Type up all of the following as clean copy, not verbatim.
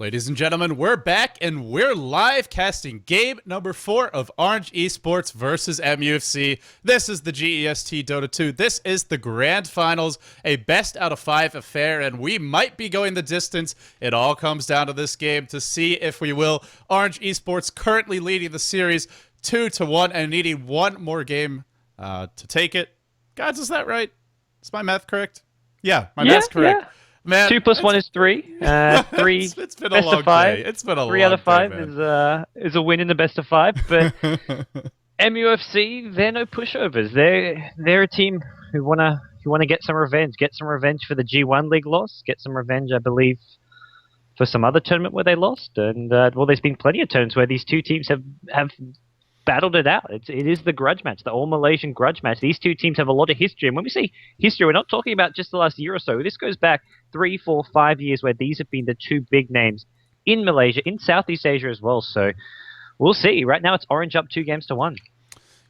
Ladies and gentlemen, we're back and we're live casting game number 4 of Orange Esports versus MUFC. This is the GEST Dota 2. This is the grand finals, a best out of 5 affair, and we might be going the distance. It all comes down to this game to see if we will. Orange Esports currently leading the series 2-1 and needing one more game to take it. Guys, is that right? Is my math correct? Yeah, my math's correct. Yeah. Man, 2 plus 1 is 3. 3 it's been a best long of 5. day. It's been a 3 long out of 5 day, is a win in the best of 5. But MUFC, they're no pushovers. They're a team who wanna get some revenge. Get some revenge for the G1 League loss. Get some revenge, I believe, for some other tournament where they lost. And well, there's been plenty of tournaments where these two teams have battled it out. It is the grudge match, the all-Malaysian grudge match. These two teams have a lot of history. And when we say history, we're not talking about just the last year or so. This goes back 3, 4, 5 years where these have been the two big names in Malaysia, in Southeast Asia as well. So we'll see. Right now it's Orange up 2-1.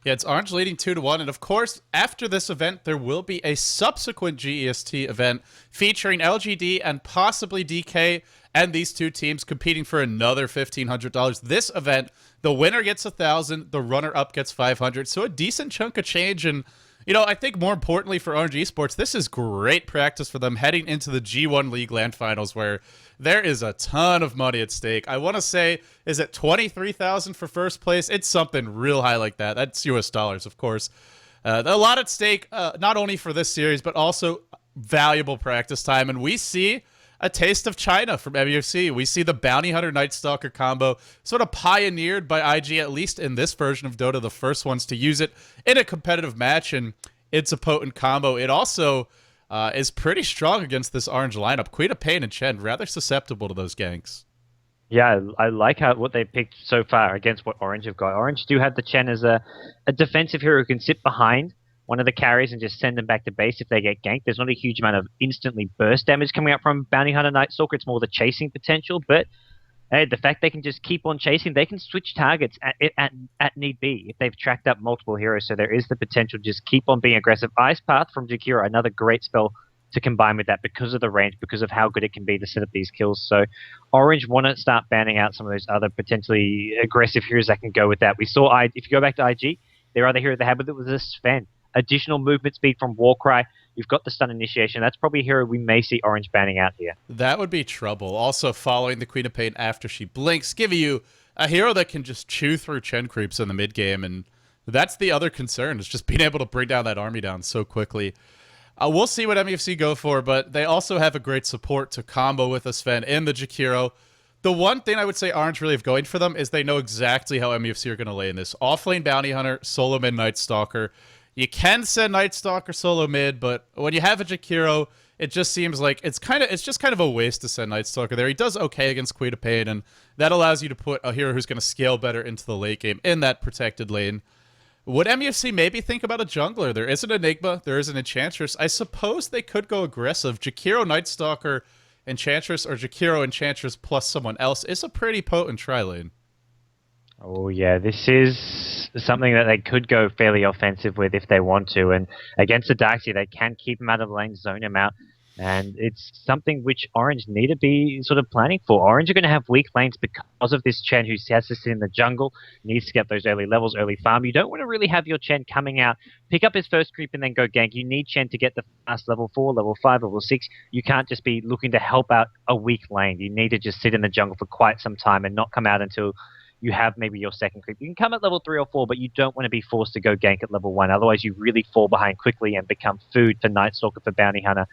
Yeah, it's Orange leading 2-1. And of course, after this event, there will be a subsequent GEST event featuring LGD and possibly DK and these two teams competing for another $1,500. This event, the winner gets 1,000, the runner-up gets 500. So a decent chunk of change. And, you know, I think more importantly for Orange Esports, this is great practice for them heading into the G1 League Land Finals where there is a ton of money at stake. I want to say, is it 23,000 for first place? It's something real high like that. That's US dollars, of course. A lot at stake, not only for this series, but also valuable practice time. And we see a taste of China from MUFC. We see the Bounty Hunter Night Stalker combo sort of pioneered by IG, at least in this version of Dota, the first ones to use it in a competitive match, and it's a potent combo. It also is pretty strong against this Orange lineup. Queen of Pain and Chen, rather susceptible to those ganks. Yeah, I like what they picked so far against what Orange have got. Orange do have the Chen as a defensive hero who can sit behind one of the carries and just send them back to base if they get ganked. There's not a huge amount of instantly burst damage coming out from Bounty Hunter Night Stalker. It's more the chasing potential, but hey, the fact they can just keep on chasing, they can switch targets at need be if they've tracked up multiple heroes, so there is the potential to just keep on being aggressive. Ice Path from Jakiro, another great spell to combine with that because of the range, because of how good it can be to set up these kills. So Orange want to start banning out some of those other potentially aggressive heroes that can go with that. We saw, if you go back to IG, their other hero they had with it was a Sven. Additional movement speed from Warcry. You've got the stun initiation. That's probably a hero we may see Orange banning out here. That would be trouble. Also following the Queen of Pain after she blinks, giving you a hero that can just chew through Chen creeps in the mid game, and that's the other concern, is just being able to bring down that army down so quickly. We'll see what MUFC go for, but they also have a great support to combo with a Sven in the Jakiro. The one thing I would say Orange really have going for them is they know exactly how MUFC are going to lay in this. Offlane Bounty Hunter, solo mid Night Stalker. You can send Night Stalker solo mid, but when you have a Jakiro, it just seems like it's just kind of a waste to send Night Stalker there. He does okay against Queen of Pain, and that allows you to put a hero who's going to scale better into the late game in that protected lane. Would MUFC maybe think about a jungler? There is an Enigma, there is an Enchantress. I suppose they could go aggressive. Jakiro, Night Stalker, Enchantress, or Jakiro, Enchantress plus someone else is a pretty potent tri-lane. Oh yeah, this is something that they could go fairly offensive with if they want to, and against the Darkseid they can keep him out of the lane, zone him out, and it's something which Orange need to be sort of planning for. Orange are going to have weak lanes because of this Chen who has to sit in the jungle, needs to get those early levels, early farm. You don't want to really have your Chen coming out, pick up his first creep and then go gank. You need Chen to get the fast level 4, level 5, level 6. You can't just be looking to help out a weak lane. You need to just sit in the jungle for quite some time and not come out until you have maybe your second creep. You can come at level 3 or 4, but you don't want to be forced to go gank at level 1. Otherwise, you really fall behind quickly and become food for Night Stalker, for Bounty Hunter.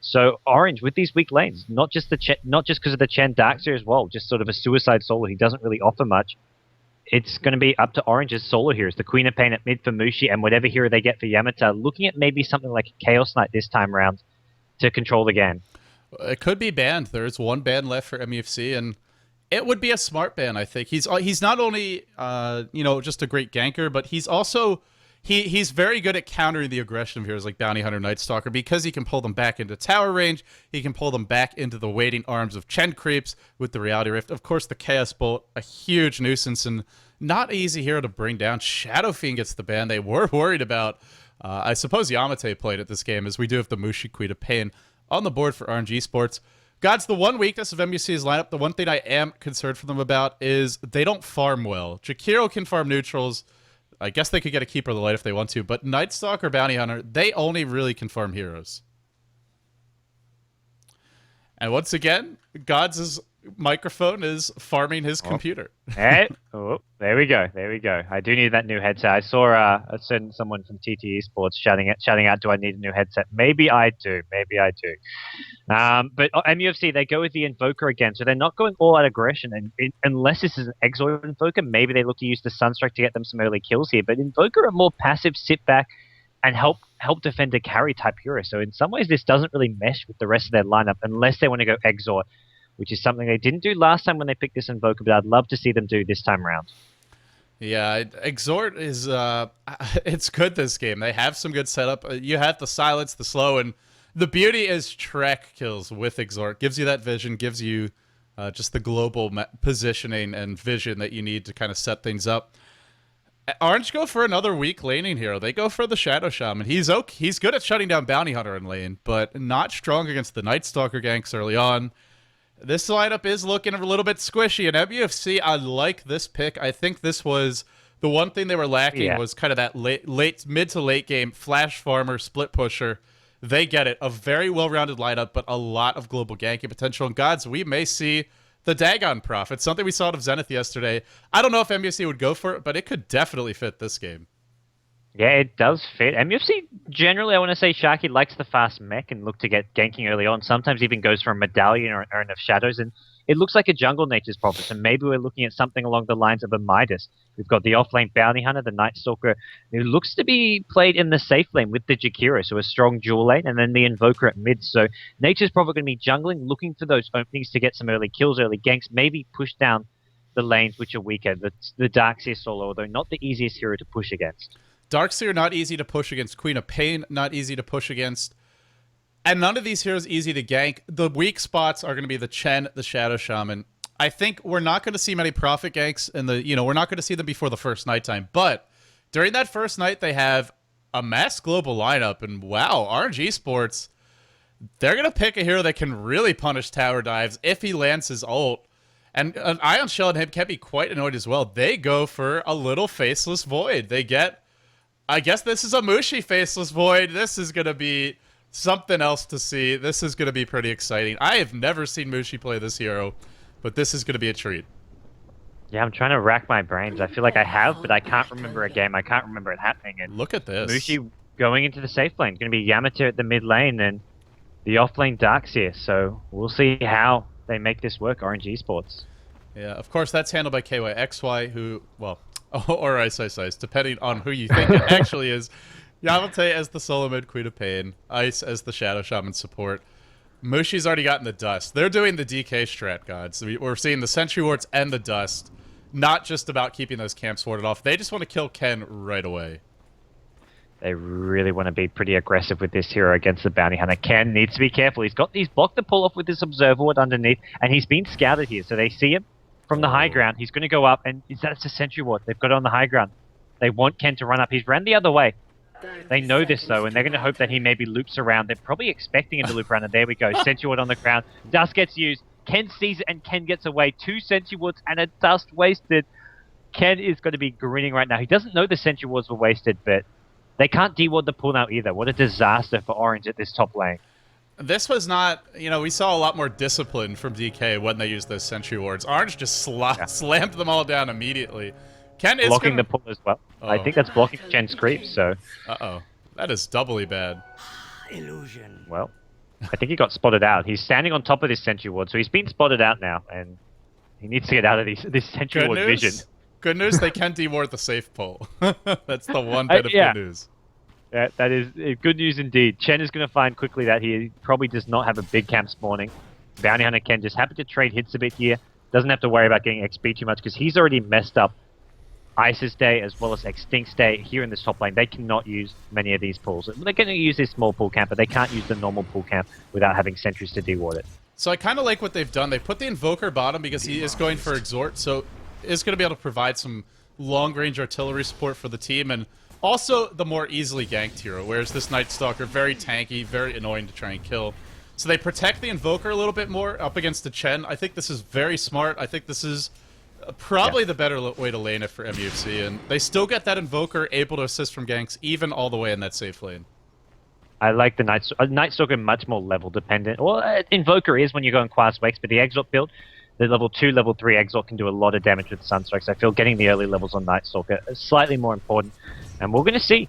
So Orange, with these weak lanes, not just because of the Chen Darkseid as well, just sort of a suicide solo. He doesn't really offer much. It's going to be up to Orange's solo heroes. The Queen of Pain at mid for Mushi, and whatever hero they get for Yamateh, looking at maybe something like a Chaos Knight this time around to control the game. It could be banned. There's one ban left for MUFC, and it would be a smart ban, I think. He's not only just a great ganker, but he's also he's very good at countering the aggression of heroes like Bounty Hunter, Night Stalker, because he can pull them back into tower range. He can pull them back into the waiting arms of Chen creeps with the Reality Rift. Of course, the Chaos Bolt, a huge nuisance and not easy hero to bring down. Shadow Fiend gets the ban. They were worried about. I suppose Yamateh played at this game, as we do have the Mushi Queen of Pain on the board for Orange Esports. God's the one weakness of MUFC's lineup. The one thing I am concerned for them about is they don't farm well. Jakiro can farm neutrals. I guess they could get a Keeper of the Light if they want to, but Night Stalker, Bounty Hunter, they only really can farm heroes. And once again, Godz's microphone is farming his computer. Hey, oh, there we go. There we go. I do need that new headset. I saw a certain someone from TTE Sports shouting out, do I need a new headset? Maybe I do. Maybe I do. But MUFC, they go with the Invoker again. So they're not going all out aggression. And unless this is an Exort Invoker, maybe they look to use the Sunstrike to get them some early kills here. But Invoker are more passive, sit back, and help defender carry type hero. So in some ways, this doesn't really mesh with the rest of their lineup unless they want to go Exort, which is something they didn't do last time when they picked this Invoker, but I'd love to see them do this time around. Yeah, Exort is it's good this game. They have some good setup. You have the silence, the slow, and the beauty is Trek kills with Exort. Gives you that vision, gives you just the global positioning and vision that you need to kind of set things up. Orange go for another weak laning hero. They go for the Shadow Shaman. He's good at shutting down Bounty Hunter in lane, but not strong against the Night Stalker ganks early on. This lineup is looking a little bit squishy, and MUFC, I like this pick. I think this was the one thing they were lacking was kind of that mid to late game flash farmer, split pusher. They get it. A very well-rounded lineup, but a lot of global ganking potential. And Gods, we may see the Dagon Prophet, something we saw out of Zenith yesterday. I don't know if MUFC would go for it, but it could definitely fit this game. Yeah, it does fit. MUFC, generally, I want to say Sharky likes the fast mech and look to get ganking early on. Sometimes even goes for a medallion or an Urn of Shadows. And it looks like a jungle nature's prophet. And maybe we're looking at something along the lines of a Midas. We've got the offlane Bounty Hunter, the Night Stalker, who looks to be played in the safe lane with the Jakiro, so a strong dual lane, and then the Invoker at mid. So nature's prophet going to be jungling, looking for those openings to get some early kills, early ganks, maybe push down the lanes which are weaker. The Darkseer solo, although not the easiest hero to push against. Darkseer, not easy to push against. Queen of Pain, not easy to push against. And none of these heroes easy to gank. The weak spots are going to be the Chen, the Shadow Shaman. I think we're not going to see many Prophet ganks in the, we're not going to see them before the first nighttime. But during that first night, they have a mass global lineup. And wow, RNG Sports, they're going to pick a hero that can really punish tower dives if he lands his ult. And an Ion Shell and him can be quite annoyed as well. They go for a little Faceless Void. They get, I guess this is a Mushi Faceless Void. This is going to be something else to see. This is going to be pretty exciting. I have never seen Mushi play this hero, but this is going to be a treat. Yeah, I'm trying to rack my brains. I feel like I have, but I can't remember a game. I can't remember it happening. And look at this. Mushi going into the safe lane. Going to be Yamateh at the mid lane and the off lane Darkseer. So we'll see how they make this work, RNG Sports. Yeah, of course, that's handled by KYXY, who, well, or iceiceice, depending on who you think it actually is. Yamateh as the solo mid Queen of Pain, Ice as the Shadow Shaman support. Mushi's already gotten the dust. They're doing the DK strat, Gods. We're seeing the Sentry Wards and the dust. Not just about keeping those camps warded off. They just want to kill Ken right away. They really want to be pretty aggressive with this hero against the Bounty Hunter. Ken needs to be careful. He's blocked the pull-off with this Observer Ward underneath, and he's been scouted here. So they see him from the high ground. He's going to go up, and that's a Sentry Ward. They've got it on the high ground. They want Ken to run up. He's ran the other way. They know this, though, and they're going to hope that he maybe loops around. They're probably expecting him to loop around, and there we go. Sentry Ward on the ground. Dust gets used. Ken sees it, and Ken gets away. 2 Sentry Wards and a dust wasted. Ken is going to be grinning right now. He doesn't know the Sentry Wards were wasted, but they can't de-ward the pull now either. What a disaster for Orange at this top lane. This was not, we saw a lot more discipline from DK when they used those Sentry Wards. Orange just slammed them all down immediately. Ken is blocking the pull as well. I think that's blocking Gen's creeps, so... Uh-oh. That is doubly bad. Illusion. Well, I think he got spotted out. He's standing on top of this Sentry Ward, so he's been spotted out now, and he needs to get out of this Sentry Ward vision. Good news, they can de-ward the safe pull. That's the one bit of good news. Yeah, that is good news indeed. Chen is going to find quickly that he probably does not have a big camp spawning. Bounty Hunter Ken just happy to trade hits a bit here. Doesn't have to worry about getting XP too much because he's already messed up Ice's Day as well as Xtinct's Day here in this top lane. They cannot use many of these pulls. They're going to use this small pull camp, but they can't use the normal pull camp without having sentries to de-ward it. So I kind of like what they've done. They put the Invoker bottom because he is going for Exort, so is going to be able to provide some long-range artillery support for the team, and also the more easily ganked hero, whereas this Night Stalker, very tanky, very annoying to try and kill. So they protect the Invoker a little bit more up against the Chen. I think this is very smart. I think this is probably the better way to lane it for MUFC, and they still get that Invoker able to assist from ganks even all the way in that safe lane. I like the Night Stalker much more level dependent. Well, Invoker is when you go in Quas Wakes, but the Exalt build, the level 2, level 3 Exalt can do a lot of damage with Sunstrikes. I feel getting the early levels on Night Stalker is slightly more important. And we're going to see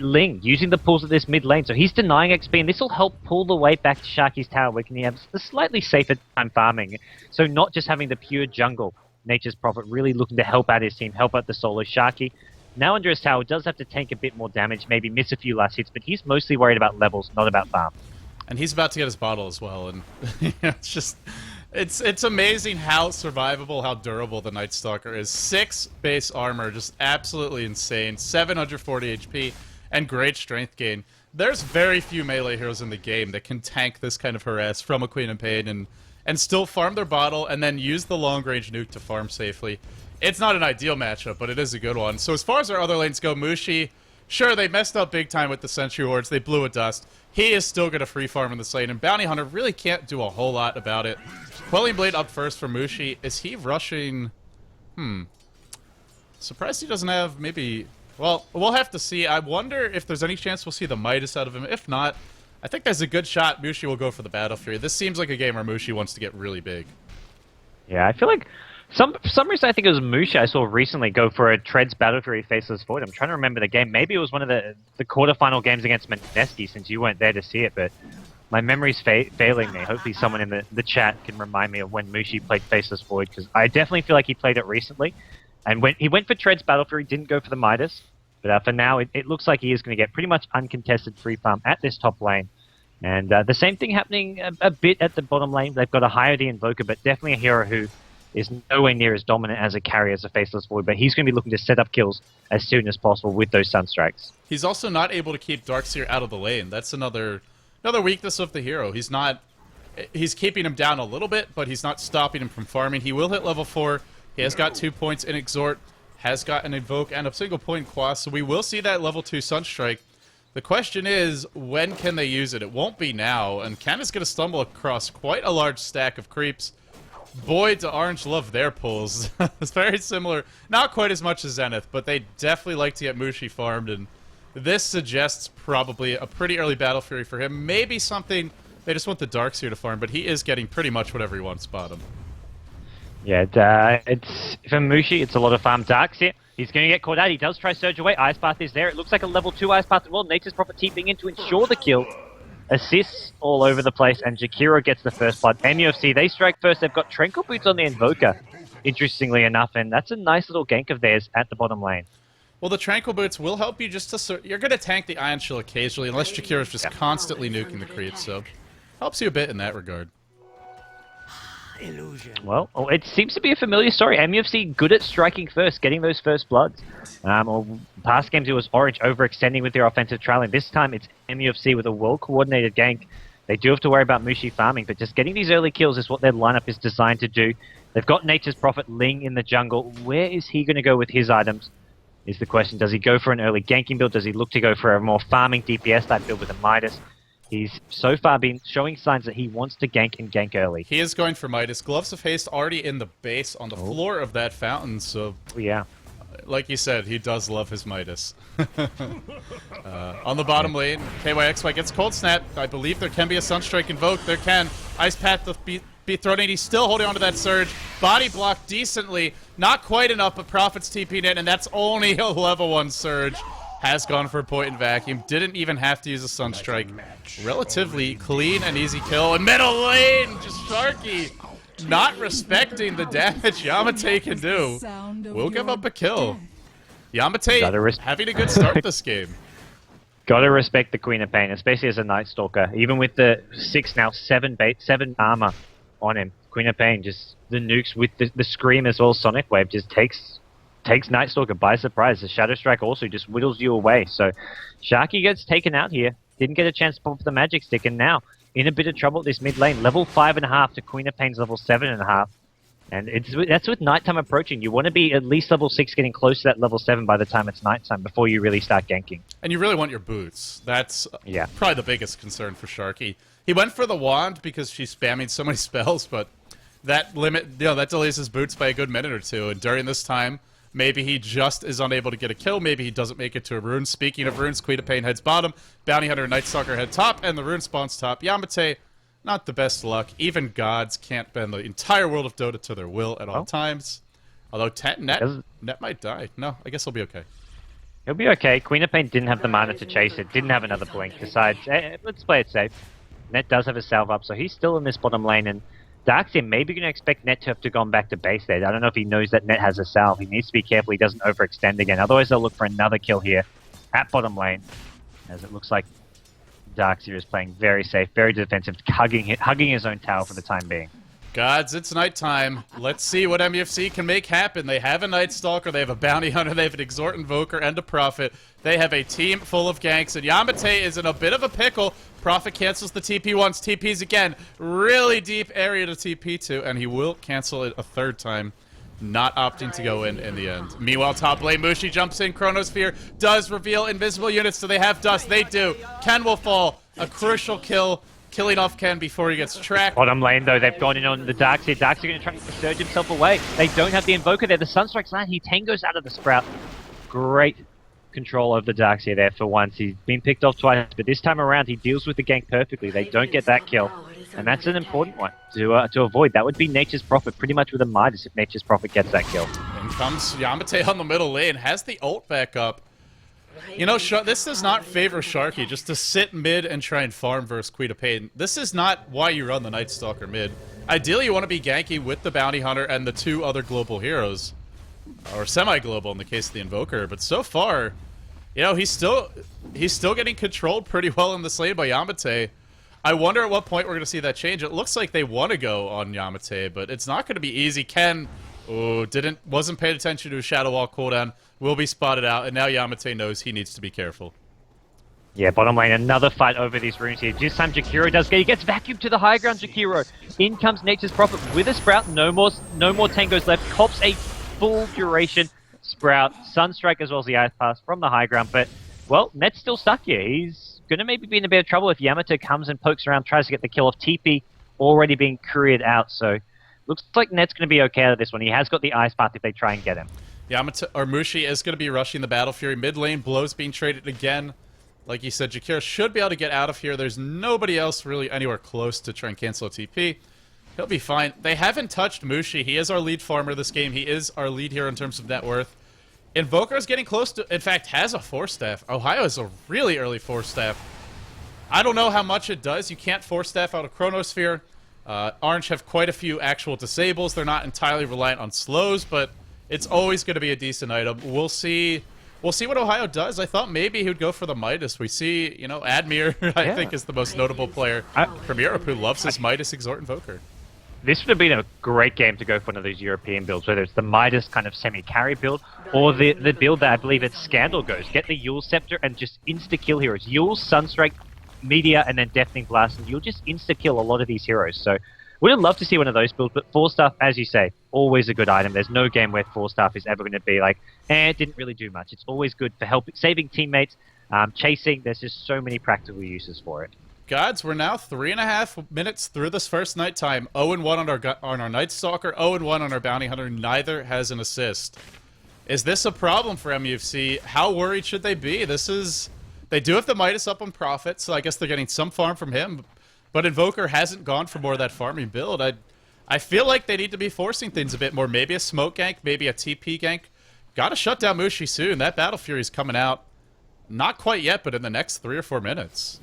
Ling using the pulls of this mid lane. So he's denying XP, and this will help pull the weight back to Sharky's tower, where he has a slightly safer time farming. So not just having the pure jungle, Nature's Prophet really looking to help out his team, help out the solo Sharky. Now under his tower, does have to tank a bit more damage, maybe miss a few last hits, but he's mostly worried about levels, not about farm. And he's about to get his bottle as well, and it's just... It's amazing how survivable, how durable the Night Stalker is. 6 base armor, just absolutely insane. 740 HP, and great strength gain. There's very few melee heroes in the game that can tank this kind of harass from a Queen of Pain and still farm their bottle and then use the long-range nuke to farm safely. It's not an ideal matchup, but it is a good one. So as far as our other lanes go, Mushi, sure, they messed up big time with the Sentry Wards. They blew a dust. He is still going to free farm in this lane, and Bounty Hunter really can't do a whole lot about it. Quelling Blade up first for Mushi. Is he rushing? Surprised he doesn't have maybe... Well, we'll have to see. I wonder if there's any chance we'll see the Midas out of him. If not, I think there's a good shot Mushi will go for the Battle Fury. This seems like a game where Mushi wants to get really big. Yeah, I feel like... For some reason, I think it was Mushi I saw recently go for a Treads Battle Fury Faceless Void. I'm trying to remember the game. Maybe it was one of the quarterfinal games against Mineski, since you weren't there to see it, but my memory's failing me. Hopefully someone in the chat can remind me of when Mushi played Faceless Void, because I definitely feel like he played it recently. And when he went for Treads Battle Fury, didn't go for the Midas, but for now, it looks like he is going to get pretty much uncontested free farm at this top lane. And the same thing happening a bit at the bottom lane. They've got ohaiyo the Invoker, but definitely a hero who is nowhere near as dominant as a carry as a Faceless Void, but he's going to be looking to set up kills as soon as possible with those Sunstrikes. He's also not able to keep Darkseer out of the lane. That's another weakness of the hero. He's keeping him down a little bit, but he's not stopping him from farming. He will hit level 4. He has got 2 points in Exhort, has got an Invoke, and a single point Quas, so we will see that level 2 Sunstrike. The question is, when can they use it? It won't be now, and Ken is going to stumble across quite a large stack of creeps. Boy, do Orange love their pulls. It's very similar. Not quite as much as Zenith, but they definitely like to get Mushi farmed, and this suggests probably a pretty early Battle Fury for him. Maybe something they just want the Darkseer to farm, but he is getting pretty much whatever he wants bottom. Yeah, it's for Mushi, it's a lot of farm. Darkseer, he's going to get caught out. He does try Surge away. Ice Path is there. It looks like a level 2 Ice Path as well. Nature's Prophet TPing in to ensure the kill. Assists all over the place, and Jakiro gets the first blood. MUFC, they strike first. They've got Tranquil Boots on the Invoker, interestingly enough, and that's a nice little gank of theirs at the bottom lane. Well, the Tranquil Boots will help you just to... You're going to tank the Ion Shield occasionally, unless Jakiro's just constantly nuking the creeps, so helps you a bit in that regard. Illusion. Well, it seems to be a familiar story. MUFC good at striking first, getting those first bloods. Past games it was Orange overextending with their offensive trailing. This time it's MUFC with a well-coordinated gank. They do have to worry about Mushi farming, but just getting these early kills is what their lineup is designed to do. They've got Nature's Prophet Ling in the jungle. Where is he going to go with his items is the question. Does he go for an early ganking build? Does he look to go for a more farming DPS type build with a Midas? He's so far been showing signs that he wants to gank and gank early. He is going for Midas. Gloves of Haste already in the base on the floor of that fountain, so... Yeah. Like you said, he does love his Midas. On the bottom lane, KYXY gets Cold Snap. I believe there can be a Sunstrike invoked. There can. Ice Path to be thrown in. He's still holding on to that Surge. Body block decently. Not quite enough, but Prophet's TP'd in, and that's only a level 1 Surge. Has gone for a point in vacuum. Didn't even have to use a Sunstrike. Relatively clean and easy kill. And middle lane, just Sharky. Not respecting the damage Yamateh can do. Will give up a kill. Yamateh having a good start this game. Gotta respect the Queen of Pain, especially as a Night Stalker. Even with the 7 armor on him. Queen of Pain, just the nukes with the Scream as well, Sonic Wave, just takes Night Stalker by surprise. The Shadow Strike also just whittles you away. So Sharky gets taken out here. Didn't get a chance to pop the Magic Stick, and now in a bit of trouble at this mid lane. Level 5.5 to Queen of Pain's level 7.5. And that's with nighttime approaching. You want to be at least level 6, getting close to that level 7 by the time it's nighttime before you really start ganking. And you really want your boots. That's probably the biggest concern for Sharky. He went for the wand because she's spamming so many spells, but that that delays his boots by a good minute or two. And during this time, maybe he just is unable to get a kill. Maybe he doesn't make it to a rune. Speaking of runes, Queen of Pain heads bottom, Bounty Hunter and Night Stalker head top, and the rune spawns top. Yamateh, not the best luck. Even gods can't bend the entire world of Dota to their will at all times. Although Net might die. No, I guess he'll be okay. He'll be okay. Queen of Pain didn't have the mana to chase it, didn't have another blink. Besides, let's play it safe. Net does have a salve up, so he's still in this bottom lane, and Darkseer maybe going to expect Net to have to gone back to base there. I don't know if he knows that Net has a salve. He needs to be careful he doesn't overextend again. Otherwise, they'll look for another kill here at bottom lane, as it looks like Darkseer is playing very safe, very defensive, hugging his own tower for the time being. Gods, it's nighttime. Let's see what MUFC can make happen. They have a Night Stalker, they have a Bounty Hunter, they have an Exhort Invoker, and a Prophet. They have a team full of ganks, and Yamateh is in a bit of a pickle. Prophet cancels the TP once, TPs again. Really deep area to TP to, and he will cancel it a third time, not opting to go in the end. Meanwhile, top lane, Mushi jumps in. Chronosphere does reveal invisible units, so they have dust. They do. Ken will fall. A crucial kill. Killing off Ken before he gets tracked. Bottom lane, though, they've gone in on the Darkseer. Darkseer going to try to surge himself away. They don't have the Invoker there. The Sunstrike's land. He tangos out of the Sprout. Great control of the Darkseer there for once. He's been picked off twice, but this time around, he deals with the gank perfectly. They don't get that kill, and that's an important one to avoid. That would be Nature's Prophet, pretty much with a Midas if Nature's Prophet gets that kill. In comes Yamateh on the middle lane. Has the ult back up. You know, this does not favor Sharky, just to sit mid and try and farm versus Queen of Pain. This is not why you run the Night Stalker mid. Ideally, you want to be ganky with the Bounty Hunter and the two other global heroes. Or semi-global in the case of the Invoker. But so far, you know, he's still getting controlled pretty well in this lane by Yamateh. I wonder at what point we're going to see that change. It looks like they want to go on Yamateh, but it's not going to be easy. Ken, wasn't paying attention to his Shadow Wall cooldown. Will be spotted out, and now Yamateh knows he needs to be careful. Yeah, bottom lane, another fight over these runes here. This time Jakiro he gets vacuumed to the high ground, Jakiro. In comes Nature's Prophet with a Sprout, no more tangos left. Cops a full duration Sprout, Sunstrike as well as the Ice Pass from the high ground, but, well, Net's still stuck here. He's gonna maybe be in a bit of trouble if Yamateh comes and pokes around, tries to get the kill off. TP already being couriered out, so looks like Net's gonna be okay out of this one. He has got the Ice Path if they try and get him. Yamateh, or Mushi is going to be rushing the Battle Fury mid lane. Blow's being traded again. Like you said, Jakiro should be able to get out of here. There's nobody else really anywhere close to try and cancel a TP. He'll be fine. They haven't touched Mushi. He is our lead farmer this game. He is our lead here in terms of net worth. Invoker is getting close to, in fact, has a 4-staff. Ohaiyo is a really early 4-staff. I don't know how much it does. You can't 4-staff out of Chronosphere. Orange have quite a few actual disables. They're not entirely reliant on slows, but it's always going to be a decent item. We'll see what Ohaiyo does. I thought maybe he would go for the Midas. We see, you know, Admir, I think, is the most notable player from Europe who loves his Midas Exhort Invoker. This would have been a great game to go for one of those European builds, whether it's the Midas kind of semi-carry build, or the build that I believe it's Scandal goes. Get the Yule Scepter and just insta-kill heroes. Yule, Sunstrike, Meteor, and then Deafening Blast, and you'll just insta-kill a lot of these heroes. So would have loved to see one of those builds, but 4-staff, as you say, always a good item. There's no game where 4-staff is ever going to be like, it didn't really do much. It's always good for saving teammates, chasing. There's just so many practical uses for it. Gods, we're now 3.5 minutes through this first night time. 0-1 on our Night Stalker, 0-1 on our Bounty Hunter. Neither has an assist. Is this a problem for MUFC? How worried should they be? They do have the Midas up on Prophet, so I guess they're getting some farm from him. But Invoker hasn't gone for more of that farming build. I feel like they need to be forcing things a bit more. Maybe a smoke gank, maybe a TP gank. Gotta shut down Mushi soon. That Battle Fury's coming out. Not quite yet, but in the next 3 or 4 minutes.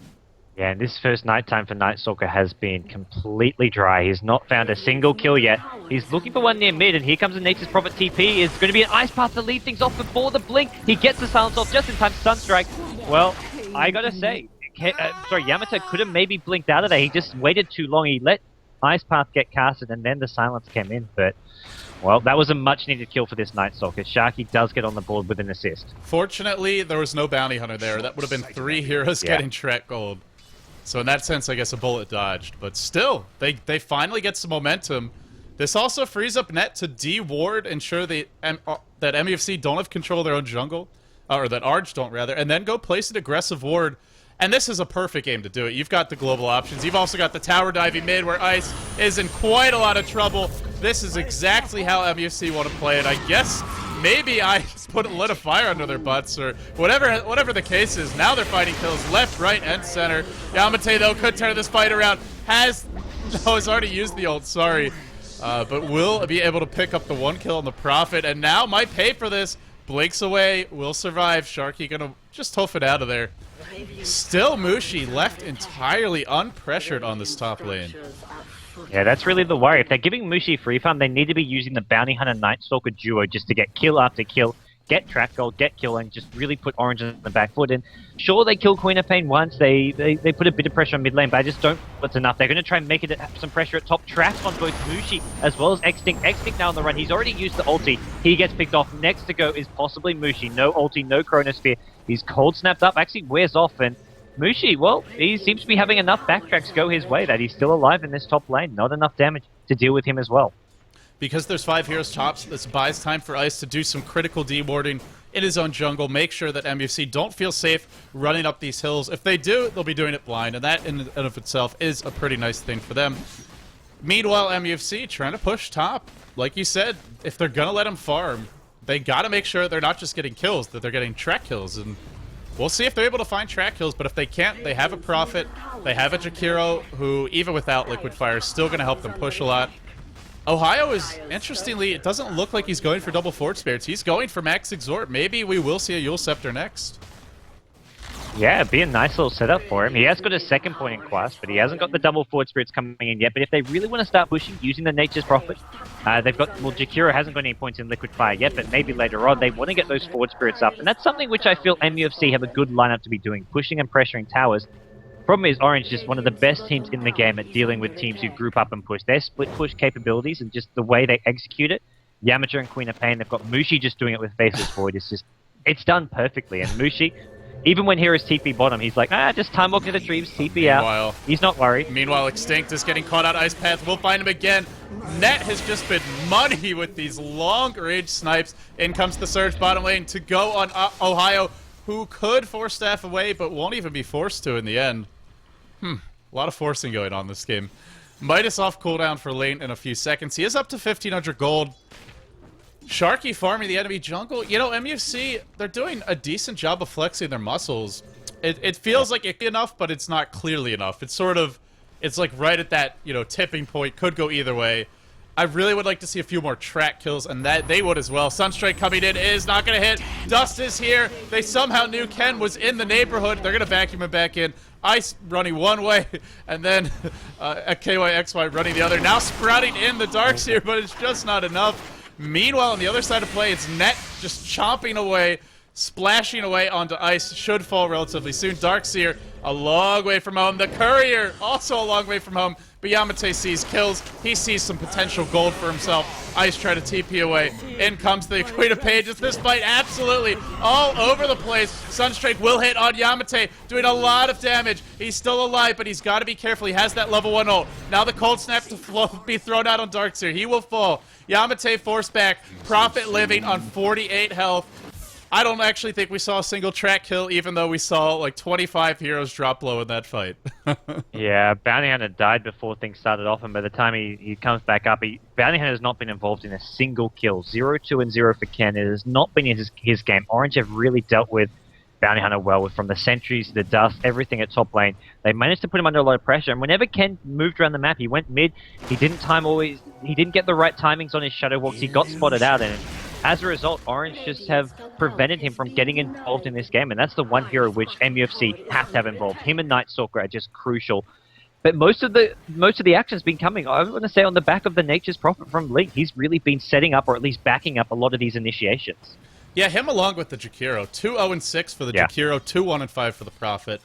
Yeah, and this first nighttime for Night Stalker has been completely dry. He's not found a single kill yet. He's looking for one near mid, and here comes a Nature's Prophet TP. It's going to be an Ice Path to lead things off before the blink. He gets the silence off just in time. Sunstrike. Well, I gotta say, Yamateh could have maybe blinked out of there. He just waited too long. He let Ice Path get casted, and then the silence came in. But, well, that was a much-needed kill for this Night Stalker. Sharky does get on the board with an assist. Fortunately, there was no Bounty Hunter there. That would have been 3 heroes getting Trek Gold. So in that sense, I guess a bullet dodged. But still, they finally get some momentum. This also frees up Net to de-ward, ensure that MUFC don't have control of their own jungle, or that Arge don't, rather, and then go place an aggressive ward. And this is a perfect game to do it. You've got the global options. You've also got the tower diving mid, where Ice is in quite a lot of trouble. This is exactly how MUFC want to play it. I guess maybe Ice lit a fire under their butts, or whatever the case is. Now they're fighting kills left, right, and center. Yamateh, though, could turn this fight around. Has already used the ult, sorry. But will be able to pick up the 1 kill on the Prophet, and now might pay for this. Blinks away, will survive. Sharky gonna just hoof it out of there. Still Mushi left entirely unpressured on this top lane. Yeah, that's really the worry. If they're giving Mushi free farm, they need to be using the Bounty Hunter Night Stalker duo just to get kill after kill, get track gold, get kill, and just really put Orange on the back foot. And sure, they kill Queen of Pain once, they put a bit of pressure on mid lane, but I just don't think that's enough. They're going to try and make it some pressure at top. Traps on both Mushi as well as xtinct. xtinct now on the run. He's already used the ulti. He gets picked off. Next to go is possibly Mushi. No ulti, no Chronosphere. He's cold snapped up, actually wears off, and Mushi, well, he seems to be having enough backtracks go his way that he's still alive in this top lane. Not enough damage to deal with him as well. Because there's 5 heroes tops, this buys time for Ice to do some critical dewarding in his own jungle, make sure that MUFC don't feel safe running up these hills. If they do, they'll be doing it blind, and that in and of itself is a pretty nice thing for them. Meanwhile, MUFC trying to push top. Like you said, if they're gonna let him farm, they gotta make sure they're not just getting kills, that they're getting track kills, and we'll see if they're able to find track kills, but if they can't, they have a Prophet, they have a Jakiro, who, even without Liquid Fire, is still gonna help them push a lot. Ohaiyo is, interestingly, it doesn't look like he's going for double Forge Spirits. He's going for Max Exhort. Maybe we will see a Yule Scepter next. Yeah, it'd be a nice little setup for him. He has got a second point in class, but he hasn't got the double Forge Spirits coming in yet. But if they really want to start pushing using the Nature's Prophet, they've got, well, Jakiro hasn't got any points in Liquid Fire yet, but maybe later on they want to get those Forge Spirits up. And that's something which I feel MUFC have a good lineup to be doing, pushing and pressuring towers. Problem is, Orange is just one of the best teams in the game at dealing with teams who group up and push. Their split push capabilities and just the way they execute it, Yamateh and Queen of Pain, they've got Mushi just doing it with Faceless Void. It's done perfectly. And Mushi, even when heroes TP bottom, he's like, just time walk to the trees, TP out. He's not worried. Meanwhile, xtinct is getting caught out Ice Path. We'll find him again. Net has just been money with these long-range snipes. In comes the Surge bottom lane to go on Ohaiyo, who could force staff away, but won't even be forced to in the end. A lot of forcing going on this game. Midas off cooldown for lane in a few seconds. He is up to 1,500 gold. Sharky farming the enemy jungle. You know, MUFC, they're doing a decent job of flexing their muscles. It feels like it's enough, but it's not clearly enough. It's sort of, it's like right at that, you know, tipping point. Could go either way. I really would like to see a few more track kills, and that they would as well. Sunstrike coming in is not going to hit. Dust is here. They somehow knew Ken was in the neighborhood. They're going to vacuum him back in. Ice running one way, and then KYXY running the other. Now sprouting in the Darkseer, but it's just not enough. Meanwhile, on the other side of play, it's Net just chomping away, splashing away onto Ice. Should fall relatively soon. Darkseer, a long way from home. The Courier, also a long way from home. But Yamateh sees kills. He sees some potential gold for himself. Ice try to TP away. In comes the Queen of Pages. This fight absolutely all over the place. Sunstrike will hit on Yamateh, doing a lot of damage. He's still alive, but he's got to be careful. He has that level 1 ult. Now the Cold Snap to be thrown out on Darkseer. He will fall. Yamateh forced back. Prophet living on 48 health. I don't actually think we saw a single track kill, even though we saw like 25 heroes drop low in that fight. Yeah, Bounty Hunter died before things started off, and by the time he comes back up, Bounty Hunter has not been involved in a single kill. 0-2 and 0 for Ken. It has not been his game. Orange have really dealt with Bounty Hunter well, from the sentries, the dust, everything at top lane. They managed to put him under a lot of pressure, and whenever Ken moved around the map, he went mid. He didn't get the right timings on his shadow walks. He got spotted out, and as a result, Orange just have prevented him from getting involved in this game, and that's the one hero which MUFC have to have involved. Him and Night Stalker are just crucial. But most of the action's been coming, I want to say, on the back of the Nature's Prophet from Ling. He's really been setting up, or at least backing up, a lot of these initiations. Yeah, him along with the Jakiro. 2-0-6 for the Jakiro, 2-1-5 for the Prophet.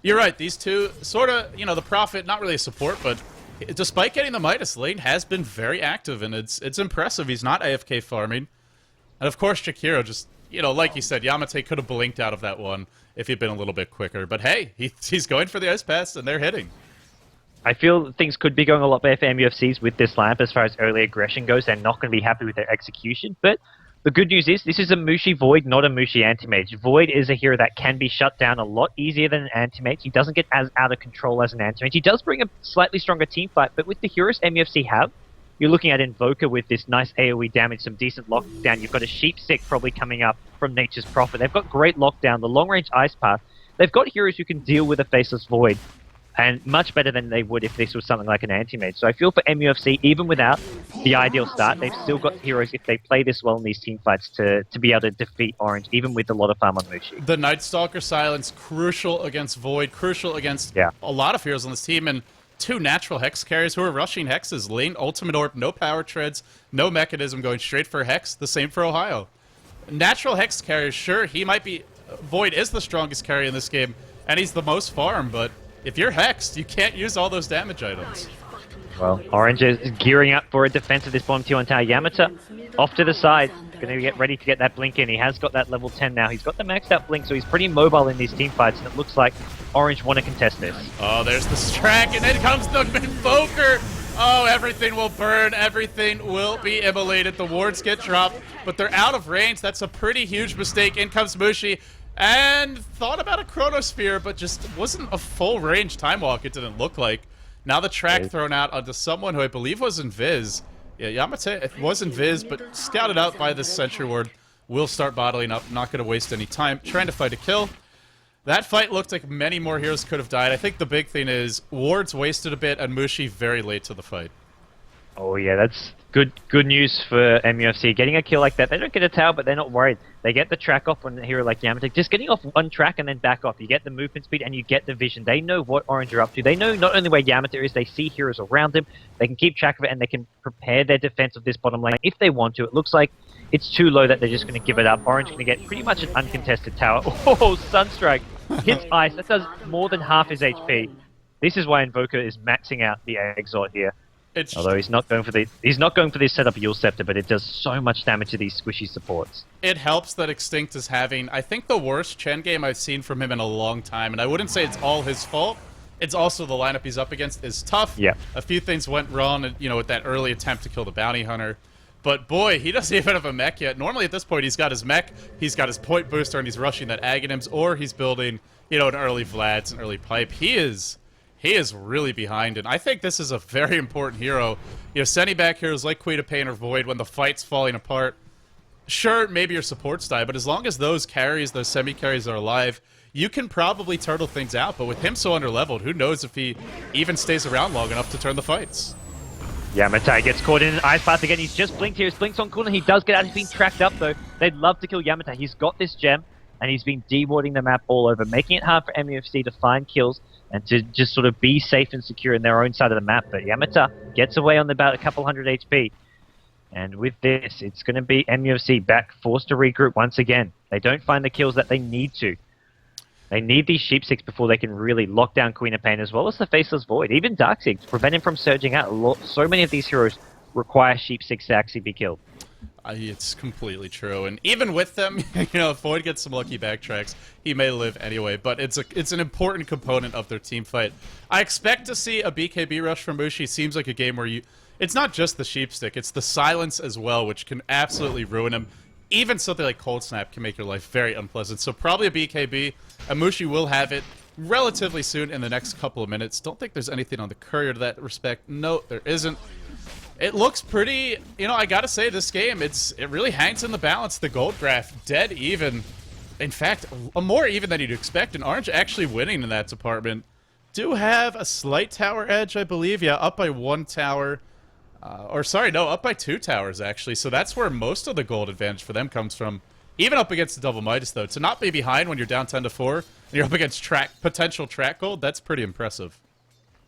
You're right, these two, sort of, you know, the Prophet, not really a support, but despite getting the Midas, Lane has been very active, and it's impressive. He's not AFK farming. And of course, Jakiro just, you know, like you said, Yamateh could have blinked out of that one if he'd been a little bit quicker. But hey, he's going for the Ice Pass, and they're hitting. I feel things could be going a lot better for MUFCs with this lineup as far as early aggression goes. They're not going to be happy with their execution, but the good news is this is a Mushi Void, not a Mushi Anti-Mage. Void is a hero that can be shut down a lot easier than an Anti-Mage. He doesn't get as out of control as an Anti-Mage. He does bring a slightly stronger team fight, but with the heroes MUFC have, you're looking at Invoker with this nice AoE damage, some decent lockdown. You've got a Sheepstick probably coming up from Nature's Prophet. They've got great lockdown, the long-range Ice Path. They've got heroes who can deal with a Faceless Void, and much better than they would if this was something like an anti-mage. So I feel for MUFC, even without the ideal start, they've still got heroes, if they play this well in these team fights, to be able to defeat Orange, even with a lot of farm on Mushi. The Night Stalker silence, crucial against Void, crucial against a lot of heroes on this team, and two natural Hex carriers who are rushing Hexes. Lane, Ultimate Orb, no power treads, no mechanism, going straight for Hex. The same for Ohaiyo. Natural Hex carriers, sure, he might be... Void is the strongest carry in this game, and he's the most farm, but if you're Hexed, you can't use all those damage items. Well, Orange is gearing up for a defense of this bottom tier on tower. Yamateh off to the side, going to get ready to get that blink in. He has got that level 10 now. He's got the maxed out blink, so he's pretty mobile in these team fights, and it looks like Orange want to contest this. Oh, there's the Strack, and then comes the Invoker. Oh, everything will burn. Everything will be immolated. The wards get dropped, but they're out of range. That's a pretty huge mistake. In comes Mushi. And thought about a Chronosphere, but just wasn't a full range Time Walk, it didn't look like. Now the track thrown out onto someone who I believe was Invis. Yeah, Yamateh was Invis, but scouted out by this Sentry Ward. Will start bottling up, not going to waste any time. Trying to fight a kill. That fight looked like many more heroes could have died. I think the big thing is wards wasted a bit and Mushi very late to the fight. Oh yeah, that's good news for MUFC. Getting a kill like that, they don't get a tower, but they're not worried. They get the track off on a hero like Yamateh. Just getting off one track and then back off. You get the movement speed and you get the vision. They know what Orange are up to. They know not only where Yamateh is, they see heroes around him. They can keep track of it and they can prepare their defense of this bottom lane if they want to. It looks like it's too low that they're just going to give it up. Orange going to get pretty much an uncontested tower. Oh, Sunstrike hits Ice. That does more than half his HP. This is why Invoker is maxing out the Exort here. Although he's not going for this setup Yule Scepter, but it does so much damage to these squishy supports. It helps that Xtinct is having, I think, the worst Chen game I've seen from him in a long time, and I wouldn't say it's all his fault. It's also the lineup he's up against is tough. Yeah. A few things went wrong, you know, with that early attempt to kill the bounty hunter. But boy, he doesn't even have a mech yet. Normally at this point, he's got his mech, he's got his point booster, and he's rushing that Aghanims, or he's building, you know, an early Vlad's, an early pipe. He is really behind, and I think this is a very important hero. You know, sending back heroes like Queen of Pain or Void when the fight's falling apart. Sure, maybe your supports die, but as long as those carries, those semi-carries are alive, you can probably turtle things out. But with him so underleveled, who knows if he even stays around long enough to turn the fights. Yamateh gets caught in an Ice Path again. He's just blinked here. His blink's on corner. He does get out. He's being tracked up, though. They'd love to kill Yamateh. He's got this gem, and he's been dewarding the map all over, making it hard for MUFC to find kills and to just sort of be safe and secure in their own side of the map. But Yamateh gets away on about a couple hundred HP. And with this, it's going to be MUFC back, forced to regroup once again. They don't find the kills that they need to. They need these Sheepsticks before they can really lock down Queen of Pain, as well as the Faceless Void, even Darkseid, to prevent him from surging out. So many of these heroes require Sheepsticks to actually be killed. It's completely true, and even with them, you know, if Void gets some lucky backtracks, he may live anyway, but it's an important component of their team fight. I expect to see a BKB rush from Mushi. Seems like a game where it's not just the Sheepstick, it's the silence as well, which can absolutely ruin him. Even something like Cold Snap can make your life very unpleasant, so probably a BKB, and Mushi will have it relatively soon in the next couple of minutes. Don't think there's anything on the courier to that respect. No, there isn't. It looks pretty, you know, I gotta say, this game, it really hangs in the balance. The gold graph, dead even. In fact, more even than you'd expect, and Orange actually winning in that department. Do have a slight tower edge, I believe. Yeah, up by one tower. Up by 2 towers, actually. So that's where most of the gold advantage for them comes from. Even up against the Double Midas, though. To not be behind when you're down 10-4, and you're up against potential track gold, that's pretty impressive.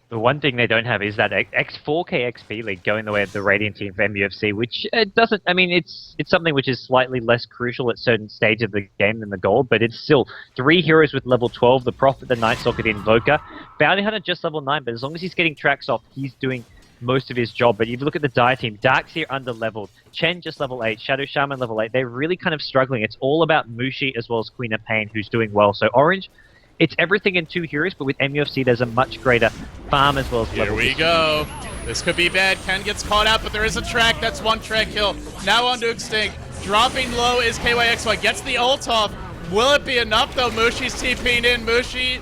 The one thing they don't have is that 4K XP lead going the way of the Radiant team for MUFC, which doesn't, I mean, it's something which is slightly less crucial at certain stages of the game than the gold, but it's still 3 heroes with level 12, the Prophet, the Night Stalker, the Invoker. Bounty Hunter just level 9, but as long as he's getting tracks off, he's doing most of his job. But if you look at the Dire team, Darkseer under-leveled, Chen just level 8, Shadow Shaman level 8, they're really kind of struggling. It's all about Mushi as well as Queen of Pain, who's doing well. So Orange, it's everything in 2 heroes, but with MUFC, there's a much greater farm as well as Here we go. This could be bad. Ken gets caught out, but there is a track. That's one track kill. Now onto Xtinct. Dropping low is KYXY. Gets the ult off. Will it be enough, though? Mushi's TPing in. Mushi.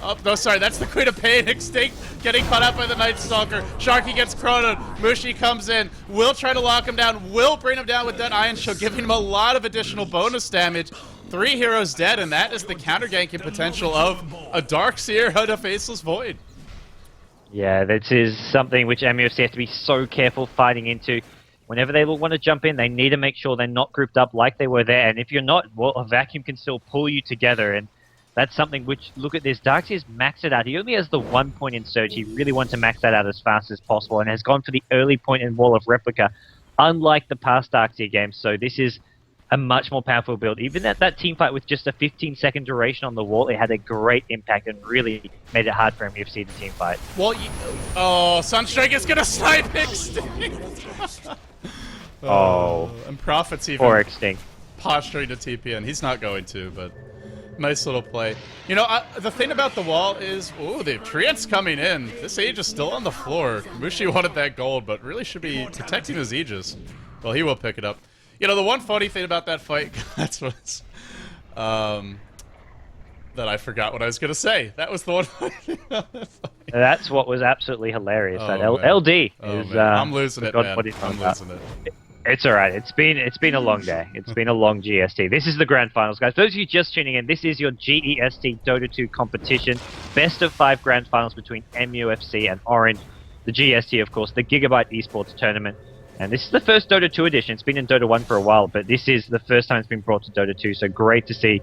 Oh, no, sorry. That's the Queen of Pain. Xtinct getting caught out by the Night Stalker. Sharky gets chronoed. Mushi comes in. Will try to lock him down. Will bring him down with that Iron Show, giving him a lot of additional bonus damage. 3 heroes dead, and that is the counter-ganking potential of a Darkseer out of Faceless Void. Yeah, this is something which MUFC have to be so careful fighting into. Whenever they want to jump in, they need to make sure they're not grouped up like they were there. And if you're not, well, a vacuum can still pull you together. And that's something which, look at this, Darkseer's maxed it out. He only has the 1 point in Surge. He really wants to max that out as fast as possible and has gone for the early point in Wall of Replica, unlike the past Darkseer games. So this is a much more powerful build. Even at that team fight with just a 15-second duration on the wall, it had a great impact and really made it hard for MUFC to team fight. Well, oh, Sunstrike is gonna snipe Xtinct. And Prophet's even Poor Xtinct. posturing to TPN. He's not going to, but nice little play. You know, the thing about the wall is, ooh, the Treant's coming in. This Aegis still on the floor. Mushi wanted that gold, but really should be protecting his Aegis. Well, he will pick it up. You know, the one funny thing about that fight, that's what's, that I forgot what I was going to say. That was the one funny thing about that fight. That's what was absolutely hilarious. Oh, that man. LD is, I'm losing it, man. I'm losing it. It's alright. It's been a long day. It's been a long GST. This is the grand finals, guys. For those of you just tuning in, this is your GEST Dota 2 competition. Best of 5 grand finals between MUFC and Orange. The GST, of course, the Gigabyte Esports tournament. And this is the first Dota 2 edition. It's been in Dota 1 for a while, but this is the first time it's been brought to Dota 2, so great to see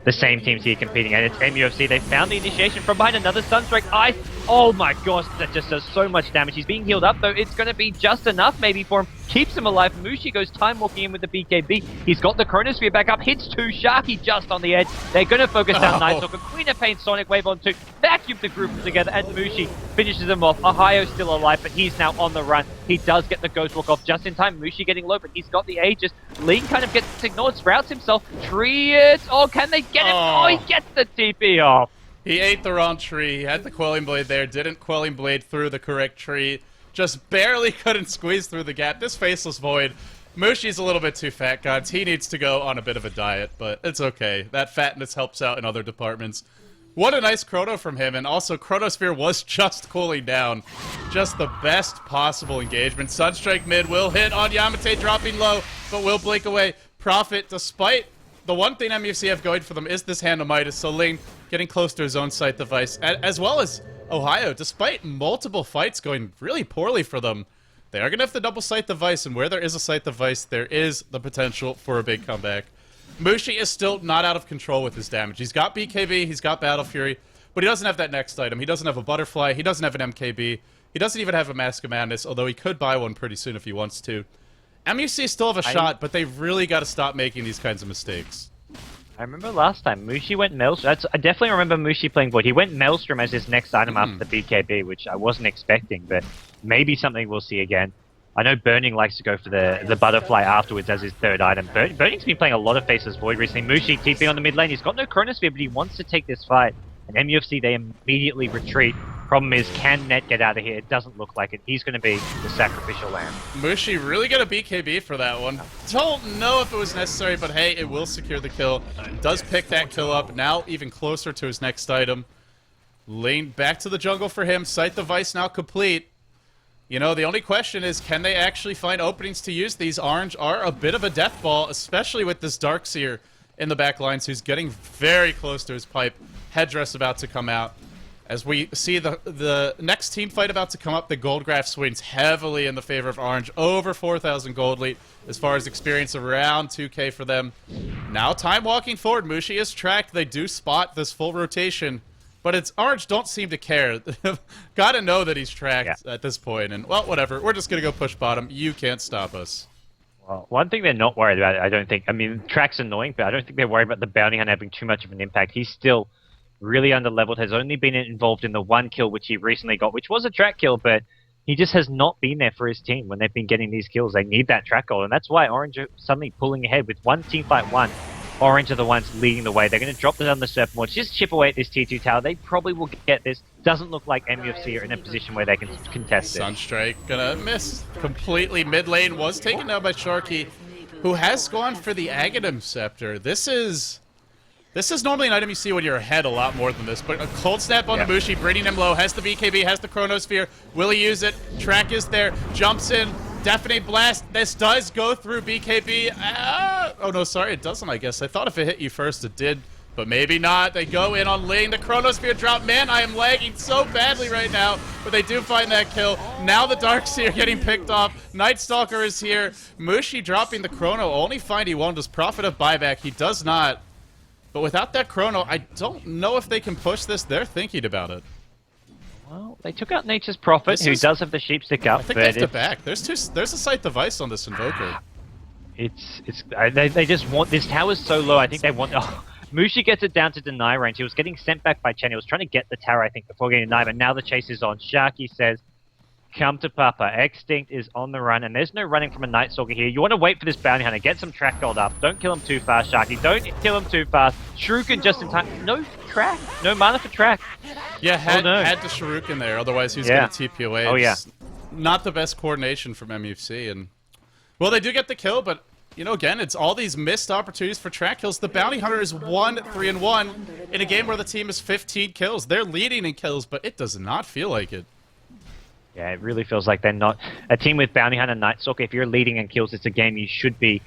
the same teams here competing. And it's MUFC. They found the initiation from behind another Sunstrike. Oh my gosh, that just does so much damage. He's being healed up, though. It's going to be just enough, maybe, for him. Keeps him alive. Mushi goes time walking in with the BKB. He's got the Chronosphere back up. Hits 2. Sharky just on the edge. They're going to focus down Night Stalker. Queen of Pain, Sonic Wave on 2. Vacuum the group together, and Mushi finishes him off. Ohaiyo's still alive, but he's now on the run. He does get the Ghost Walk off just in time. Mushi getting low, but he's got the Aegis. Ling kind of gets ignored, sprouts himself. Triad. Oh, can they get him? Oh, he gets the TP off. He ate the wrong tree. He had the Quelling Blade there. Didn't Quelling Blade through the correct tree. Just barely couldn't squeeze through the gap. This Faceless Void. Mushi's a little bit too fat, gods. He needs to go on a bit of a diet, but it's okay. That fatness helps out in other departments. What a nice chrono from him, and also Chronosphere was just cooling down. Just the best possible engagement. Sunstrike mid will hit on yamateh, dropping low, but will blink away. Prophet, despite the one thing MUFC have going for them is this Hand of Midas, so Ling getting close to his own sight device, as well as Ohaiyo, despite multiple fights going really poorly for them. They are going to have the double sight device, and where there is a sight device, there is the potential for a big comeback. Mushi is still not out of control with his damage. He's got BKB, he's got Battle Fury, but he doesn't have that next item. He doesn't have a Butterfly, he doesn't have an MKB, he doesn't even have a Mask of Madness, although he could buy one pretty soon if he wants to. MUC still have a shot, but they've really got to stop making these kinds of mistakes. I remember last time Mushi went Maelstrom. I definitely remember Mushi playing Void. He went Maelstrom as his next item after the BKB, which I wasn't expecting, but maybe something we'll see again. I know Burning likes to go for the Butterfly afterwards as his third item. Burning's been playing a lot of Faceless Void recently. Mushi TP on the mid lane. He's got no Chronosphere, but he wants to take this fight. And MUFC, they immediately retreat. Problem is, can Net get out of here? It doesn't look like it. He's going to be the sacrificial lamb. Mushi really got a BKB for that one. Don't know if it was necessary, but hey, it will secure the kill. Does pick that kill up. Now even closer to his next item. Lane back to the jungle for him. Sight device now complete. You know, the only question is, can they actually find openings to use these? Orange are a bit of a death ball, especially with this Darkseer in the back lines, who's getting very close to his pipe. Headdress about to come out. As we see the next team fight about to come up, the gold graph swings heavily in the favor of Orange. Over 4,000 gold lead as far as experience, around 2k for them. Now time walking forward. Mushi is tracked. They do spot this full rotation. But it's Orange don't seem to care. Gotta know that he's tracked at this point. And, well, whatever. We're just gonna go push bottom. You can't stop us. Well, one thing they're not worried about, I don't think. I mean, track's annoying, but I don't think they're worried about the Bounty Hunter having too much of an impact. He's still really underleveled, has only been involved in the one kill which he recently got, which was a track kill, but he just has not been there for his team when they've been getting these kills. They need that track goal, and that's why Orange are suddenly pulling ahead with one team fight won. Orange are the ones leading the way. They're going to drop it on the surfboard, just chip away at this T2 tower. They probably will get this. Doesn't look like MUFC are in a position where they can contest it. Sunstrike gonna miss completely. Mid lane was taken down by Sharky, who has gone for the Aghanim Scepter. This is normally an item you see when you're ahead a lot more than this, but a cold snap on the Mushi, bringing him low, has the BKB, has the Chronosphere. Will he use it? Track is there, jumps in, deafening blast. This does go through BKB. Oh no, sorry, it doesn't, I guess. I thought if it hit you first, it did, but maybe not. They go in on Ling, the Chronosphere drop. Man, I am lagging so badly right now, but they do find that kill. Now the Darkseer getting picked off. Night Stalker is here. Mushi dropping the Chrono, only find he won. Does Prophet of Buyback? He does not. But without that Chrono, I don't know if they can push this. They're thinking about it. Well, they took out Nature's Prophet, who does have the sheep stick up. I think they have to back. There's a Sight Device on this Invoker. They just want this tower's so low. I think they want. Oh, Mushi gets it down to deny range. He was getting sent back by Chen. He was trying to get the tower, I think, before getting denied. But now the chase is on. Sharky says, "Come to Papa." Xtinct is on the run, and there's no running from a Night Stalker here. You want to wait for this Bounty Hunter. Get some track gold up. Don't kill him too fast, Sharky. Don't kill him too fast. Shuriken just in time. No track. No mana for track. Yeah, had the Shuriken there. Otherwise, he was going to TP away. Oh, yeah. Not the best coordination from MUFC. And well, they do get the kill, but you know, again, it's all these missed opportunities for track kills. The Bounty Hunter is 1-3-1 in a game where the team is 15 kills. They're leading in kills, but it does not feel like it. Yeah, it really feels like they're not a team with Bounty Hunter and Night Stalker. If you're leading in kills, it's a game you should be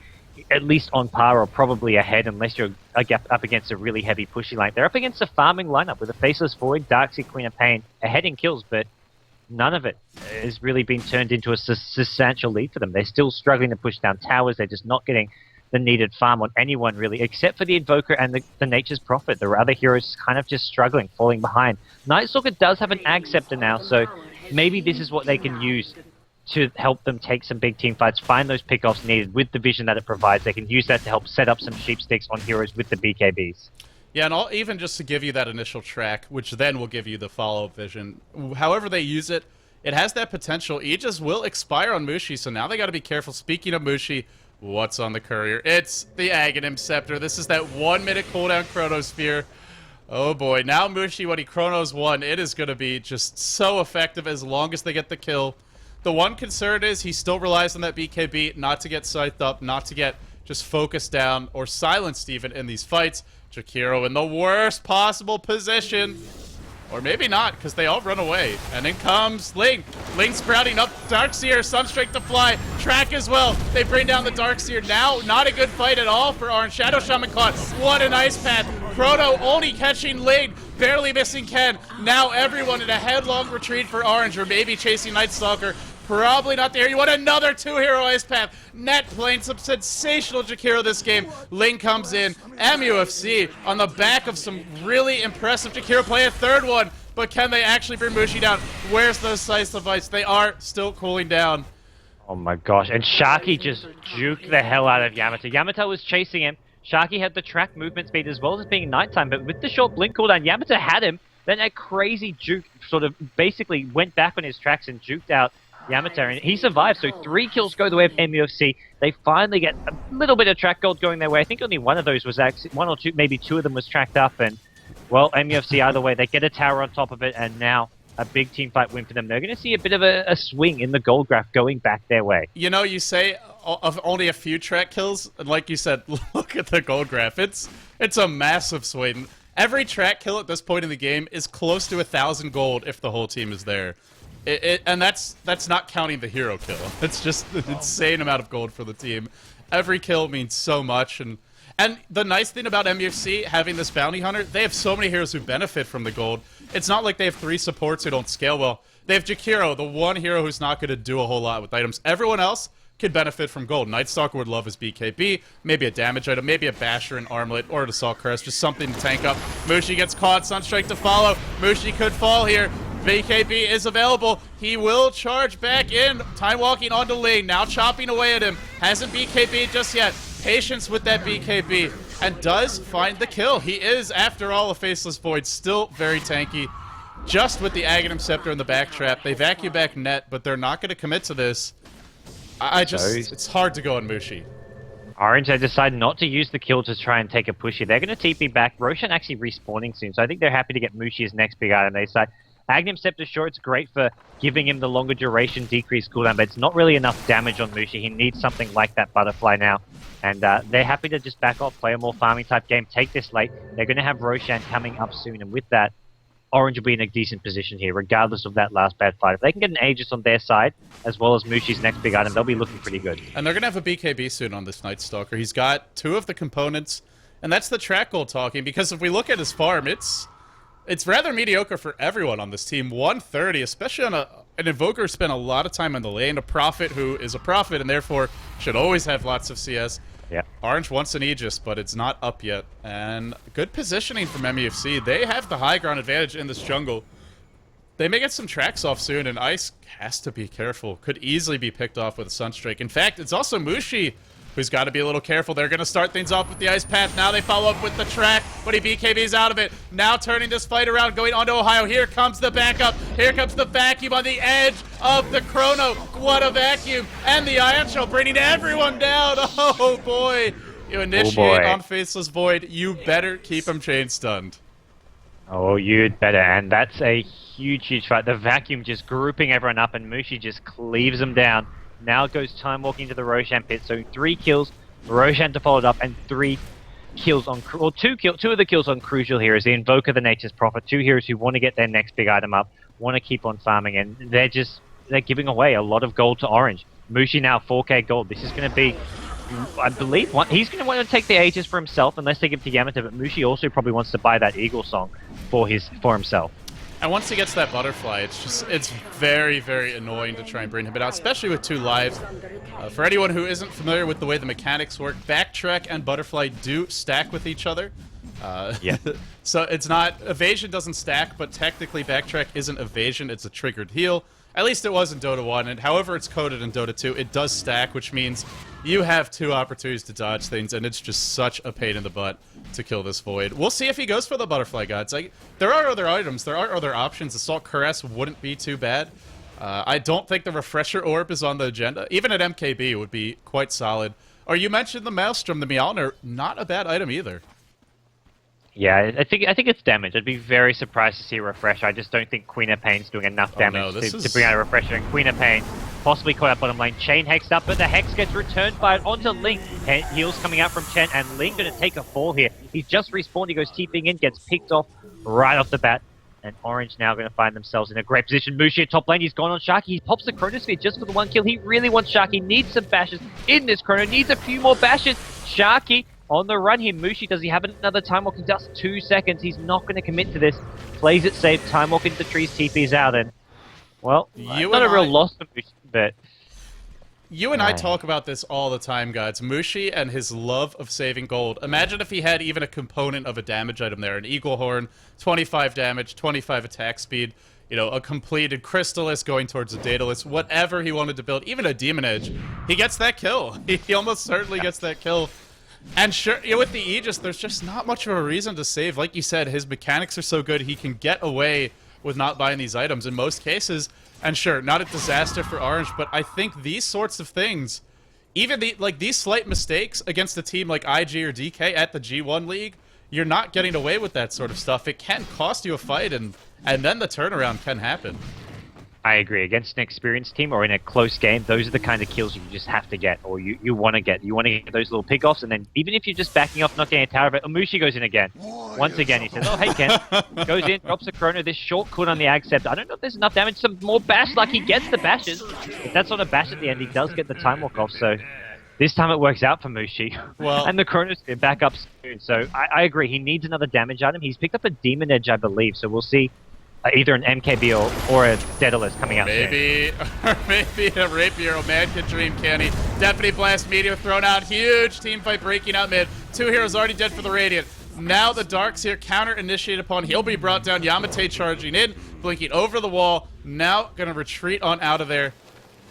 at least on par or probably ahead, unless you're up against a really heavy pushy line. They're up against a farming lineup with a Faceless Void, Darkseer, Queen of Pain, ahead in kills, but none of it has really been turned into a substantial lead for them. They're still struggling to push down towers. They're just not getting the needed farm on anyone, really, except for the Invoker and the Nature's Prophet. The other heroes kind of just struggling, falling behind. Night Stalker does have an Ag Scepter now, so maybe this is what they can use to help them take some big team fights, find those pickoffs needed with the vision that it provides. They can use that to help set up some sheep sticks on heroes with the BKBs. Yeah, and even just to give you that initial track, which then will give you the follow-up vision. However they use it, it has that potential. Aegis will expire on Mushi, so now they got to be careful. Speaking of Mushi, what's on the courier? It's the Aghanim Scepter. This is that 1-minute cooldown Chronosphere. Oh boy, now Mushi, when he Chronos 1, it is going to be just so effective as long as they get the kill. The one concern is he still relies on that BKB not to get scythed up, not to get just focused down or silenced even in these fights. Jakiro in the worst possible position. Or maybe not, because they all run away. And in comes Ling. Ling sprouting up. Darkseer, Sunstrike to fly. Track as well. They bring down the Darkseer. Now, not a good fight at all for Orange. Shadow Shaman caught. What an ice path. Chrono only catching Ling. Barely missing Ken. Now everyone in a headlong retreat for Orange, or maybe chasing Night Stalker. Probably not there. You want another 2-hero ice path. Net playing some sensational Jakiro this game. Ling comes in. MUFC on the back of some really impressive Jakiro play. A third one. But can they actually bring Mushi down? Where's those Sight Device? They are still cooling down. Oh my gosh. And Sharky just juked the hell out of Yamateh. Yamateh was chasing him. Sharky had the track movement speed as well as being nighttime. But with the short blink cooldown, Yamateh had him. Then a crazy juke sort of basically went back on his tracks and juked out Yamateh, and he survived, so 3 kills go the way of MUFC. They finally get a little bit of track gold going their way. I think only one of those was actually, 1 or 2, maybe 2 of them was tracked up, and, well, MUFC either way, they get a tower on top of it, and now a big team fight win for them. They're going to see a bit of a swing in the gold graph going back their way. You know, you say of only a few track kills, and like you said, look at the gold graph. It's a massive swing. Every track kill at this point in the game is close to 1,000 gold if the whole team is there. And that's not counting the hero kill. It's just an insane amount of gold for the team. Every kill means so much, and the nice thing about MUFC having this bounty hunter, they have so many heroes who benefit from the gold. It's not like they have 3 supports who don't scale well. They have Jakiro, the one hero who's not going to do a whole lot with items. Everyone else could benefit from gold. Night Stalker would love his BKB, maybe a damage item, maybe a Basher, an Armlet, or an Assault Crest, just something to tank up. Mushi gets caught, Sunstrike to follow. Mushi could fall here. BKB is available. He will charge back in. Time walking onto Ling, now chopping away at him. Hasn't BKB just yet. Patience with that BKB, and does find the kill. He is, after all, a Faceless Void, still very tanky. Just with the Aghanim Scepter in the backtrap. They vacuum back net, but they're not going to commit to this. It's hard to go on Mushi. Orange, they decide not to use the kill to try and take a push here. They're going to TP back. Roshan actually respawning soon, so I think they're happy to get Mushi's next big item. They decide Aghanim Scepter, sure, it's great for giving him the longer duration, decreased cooldown, but it's not really enough damage on Mushi. He needs something like that Butterfly now. And they're happy to just back off, play a more farming type game, take this late. They're going to have Roshan coming up soon, and with that, Orange will be in a decent position here, regardless of that last bad fight. If they can get an Aegis on their side, as well as Mushi's next big item, they'll be looking pretty good. And they're going to have a BKB soon on this Night Stalker. He's got 2 of the components, and that's the track goal talking, because if we look at his farm, it's rather mediocre for everyone on this team. 130, especially on an Invoker who spent a lot of time in the lane, a Prophet who is a Prophet and therefore should always have lots of CS. Yeah. Orange wants an Aegis, but it's not up yet. And good positioning from MUFC. They have the high ground advantage in this jungle. They may get some tracks off soon, and Ice has to be careful. Could easily be picked off with a Sunstrike. In fact, it's also Mushi who's got to be a little careful. They're going to start things off with the Ice Path. Now they follow up with the track, but he BKBs out of it. Now turning this fight around, going onto Ohio. Here comes the backup. Here comes the vacuum on the edge of the Chrono. What a vacuum. And the Ion Shell bringing everyone down. Oh, boy. You initiate on Faceless Void. You better keep him chain stunned. Oh, you'd better. And that's a huge, huge fight. The vacuum just grouping everyone up, and Mushi just cleaves them down. Now goes Time Walking to the Roshan pit, so 3 kills, Roshan to follow it up, and 3 kills on, or 2 of the kills on Crucial here as the Invoker, the Nature's Prophet, 2 heroes who want to get their next big item up, want to keep on farming, and they're giving away a lot of gold to Orange. Mushi now 4k gold. This is going to be, I believe, he's going to want to take the Aegis for himself unless they give it to Yamateh, but Mushi also probably wants to buy that Eagle Song for himself. And once he gets that Butterfly, it's very, very annoying to try and bring him out, especially with 2 lives. For anyone who isn't familiar with the way the mechanics work, Backtrack and Butterfly do stack with each other. Yeah. So it's not, evasion doesn't stack, but technically Backtrack isn't evasion, it's a triggered heal. At least it was in Dota 1, and however it's coded in Dota 2, it does stack, which means you have 2 opportunities to dodge things, and it's just such a pain in the butt to kill this Void. We'll see if he goes for the Butterfly Gods. There are other items, there are other options. Assault Caress wouldn't be too bad. I don't think the Refresher Orb is on the agenda. Even at MKB would be quite solid. Or you mentioned the Maelstrom, the Meowner, not a bad item either. Yeah, I think it's damage. I'd be very surprised to see a Refresher. I just don't think Queen of Pain's doing enough damage to bring out a Refresher. And Queen of Pain possibly caught up bottom lane. Chain hexed up, but the Hex gets returned by it onto Ling. Heals coming out from Chen, and Ling going to take a fall here. He's just respawned. He goes TPing in, gets picked off right off the bat. And Orange now going to find themselves in a great position. Mushi at top lane. He's gone on Sharky. He pops the Chronosphere just for the 1 kill. He really wants Sharky. Needs some bashes in this Chrono. Needs a few more bashes. Sharky on the run here. Mushi, does he have another Time Walk? He does 2 seconds. He's not going to commit to this. Plays it safe. Time Walk into the trees. TP's out. And, well, not a real loss for Mushi, but... You and I talk about this all the time, guys. Mushi and his love of saving gold. Imagine if he had even a component of a damage item there. An Eagle Horn, 25 damage, 25 attack speed, you know, a completed Crystallis going towards a Daedalus, whatever he wanted to build, even a Demon Edge. He gets that kill. He almost certainly gets that kill. And sure, with the Aegis, there's just not much of a reason to save. Like you said, his mechanics are so good, he can get away with not buying these items in most cases. And sure, not a disaster for Orange, but I think these sorts of things, even these slight mistakes against a team like IG or DK at the G1 League, you're not getting away with that sort of stuff. It can cost you a fight, and then the turnaround can happen. I agree. Against an experienced team or in a close game, those are the kind of kills you just have to get, or you want to get. You want to get those little pickoffs, and then even if you're just backing off, not getting a tower of it, Mushi goes in again. Once again, he says, oh, hey, Ken. Goes in, drops a Chrono. This short cooldown on the Ag Scepter. I don't know if there's enough damage. Some more bash, like he gets the bashes. If that's not a bash at the end, he does get the Time Walk off, so this time it works out for Mushi. Well, and the Chrono's been back up soon, so I agree. He needs another damage item. He's picked up a Demon Edge, I believe, so we'll see either an MKB or a Daedalus coming out maybe, soon. Or maybe a Rapier. Oh, man can dream, can he? Deputy Blast Meteor thrown out. Huge team fight breaking out mid. 2 heroes already dead for the Radiant. Now the Darks here, counter initiated upon. He'll be brought down. Yamateh charging in, blinking over the wall. Now going to retreat on out of there.